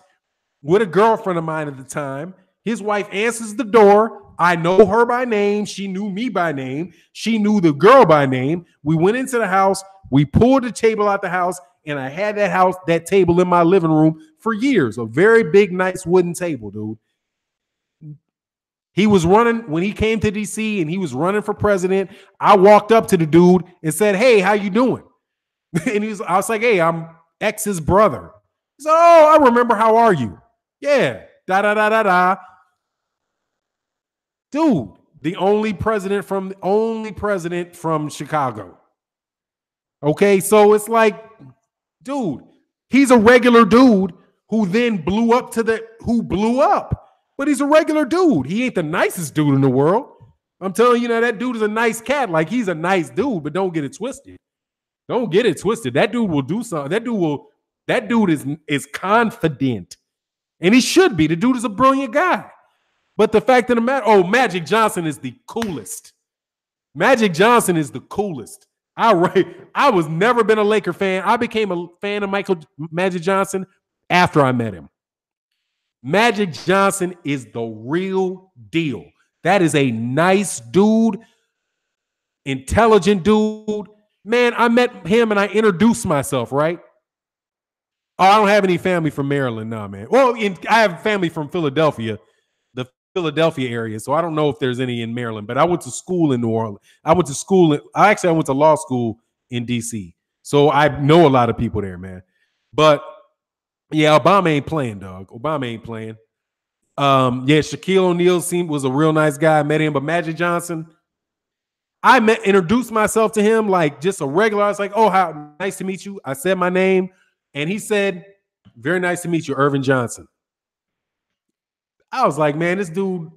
Speaker 1: with a girlfriend of mine at the time. His wife answers the door. I know her by name. She knew me by name. She knew the girl by name. We went into the house. We pulled the table out the house, and I had that table in my living room for years. A very big, nice wooden table, dude. He was running when he came to DC and he was running for president. I walked up to the dude and said, "Hey, how you doing?" And I was like, "Hey, I'm X's brother." He said, "Oh, I remember. How are you?" Yeah, da da da da da. Dude, the only president from Chicago. Okay, so it's like, dude, he's a regular dude who then blew up but he's a regular dude. He ain't the nicest dude in the world. I'm telling you, that dude is a nice cat. Like, he's a nice dude, but don't get it twisted. Don't get it twisted. That dude will do something. That dude is confident. And he should be. The dude is a brilliant guy. But the fact of the matter, Magic Johnson is the coolest. Magic Johnson is the coolest. I was never been a Laker fan. I became a fan of Magic Johnson after I met him. Magic Johnson is the real deal. That is a nice dude, intelligent dude. Man, I met him and I introduced myself, right? Oh, I don't have any family from Maryland, no, man. Well, I have family from Philadelphia, the Philadelphia area, so I don't know if there's any in Maryland, but I went to school in New Orleans. I went to law school in D.C., so I know a lot of people there, man. But yeah, Obama ain't playing, dog. Obama ain't playing. Yeah, Shaquille O'Neal was a real nice guy. I met him, but Magic Johnson, introduced myself to him like just a regular. I was like, "Oh, how nice to meet you." I said my name, and he said, "Very nice to meet you, Irvin Johnson." I was like, man, this dude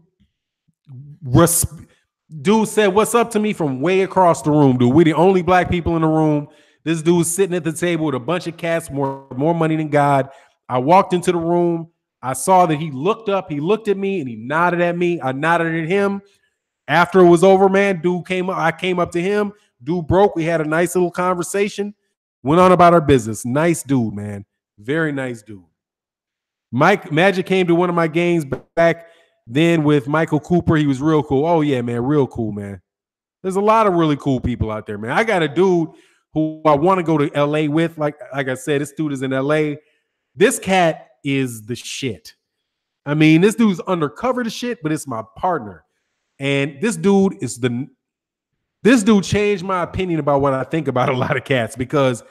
Speaker 1: said, "What's up?" to me from way across the room, dude. We're the only black people in the room. This dude's sitting at the table with a bunch of cats, more money than God. I walked into the room. I saw that he looked up. He looked at me and he nodded at me. I nodded at him. After it was over, man, dude came up. I came up to him. Dude broke. We had a nice little conversation. Went on about our business. Nice dude, man. Very nice dude. Magic came to one of my games back then with Michael Cooper. He was real cool. Oh, yeah, man. Real cool, man. There's a lot of really cool people out there, man. I got a dude who I want to go to LA with. Like I said, this dude is in LA. This cat is the shit. I mean, this dude's undercover the shit, but it's my partner. And this dude changed my opinion about what I think about a lot of cats, because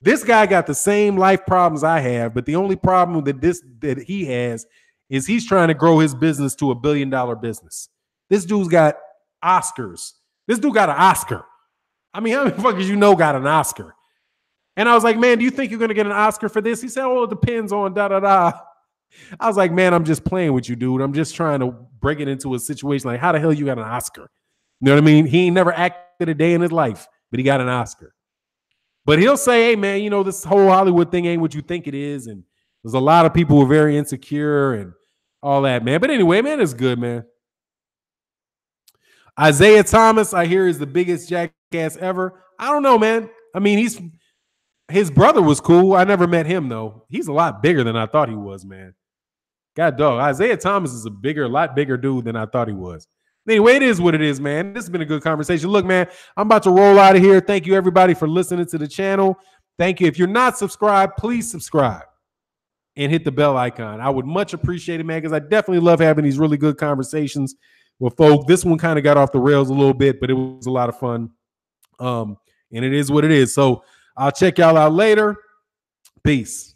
Speaker 1: this guy got the same life problems I have, but the only problem that he has is he's trying to grow his business to $1 billion business. This dude's got Oscars. This dude got an Oscar. I mean, how many fuckers got an Oscar? And I was like, man, do you think you're going to get an Oscar for this? He said, oh, it depends on da-da-da. I was like, man, I'm just playing with you, dude. I'm just trying to break it into a situation like, how the hell you got an Oscar? You know what I mean? He ain't never acted a day in his life, but he got an Oscar. But he'll say, hey, man, this whole Hollywood thing ain't what you think it is. And there's a lot of people who are very insecure and all that, man. But anyway, man, it's good, man. Isaiah Thomas, I hear, is the biggest jackass ever. I don't know, man. I mean, his brother was cool. I never met him though. He's a lot bigger than I thought he was, man. God dog. Isaiah Thomas is a lot bigger dude than I thought he was. Anyway, it is what it is, man. This has been a good conversation. Look, man, I'm about to roll out of here. Thank you, everybody, for listening to the channel. Thank you. If you're not subscribed, please subscribe and hit the bell icon. I would much appreciate it, man, because I definitely love having these really good conversations with folk. This one kind of got off the rails a little bit, but it was a lot of fun. And it is what it is. So I'll check y'all out later. Peace.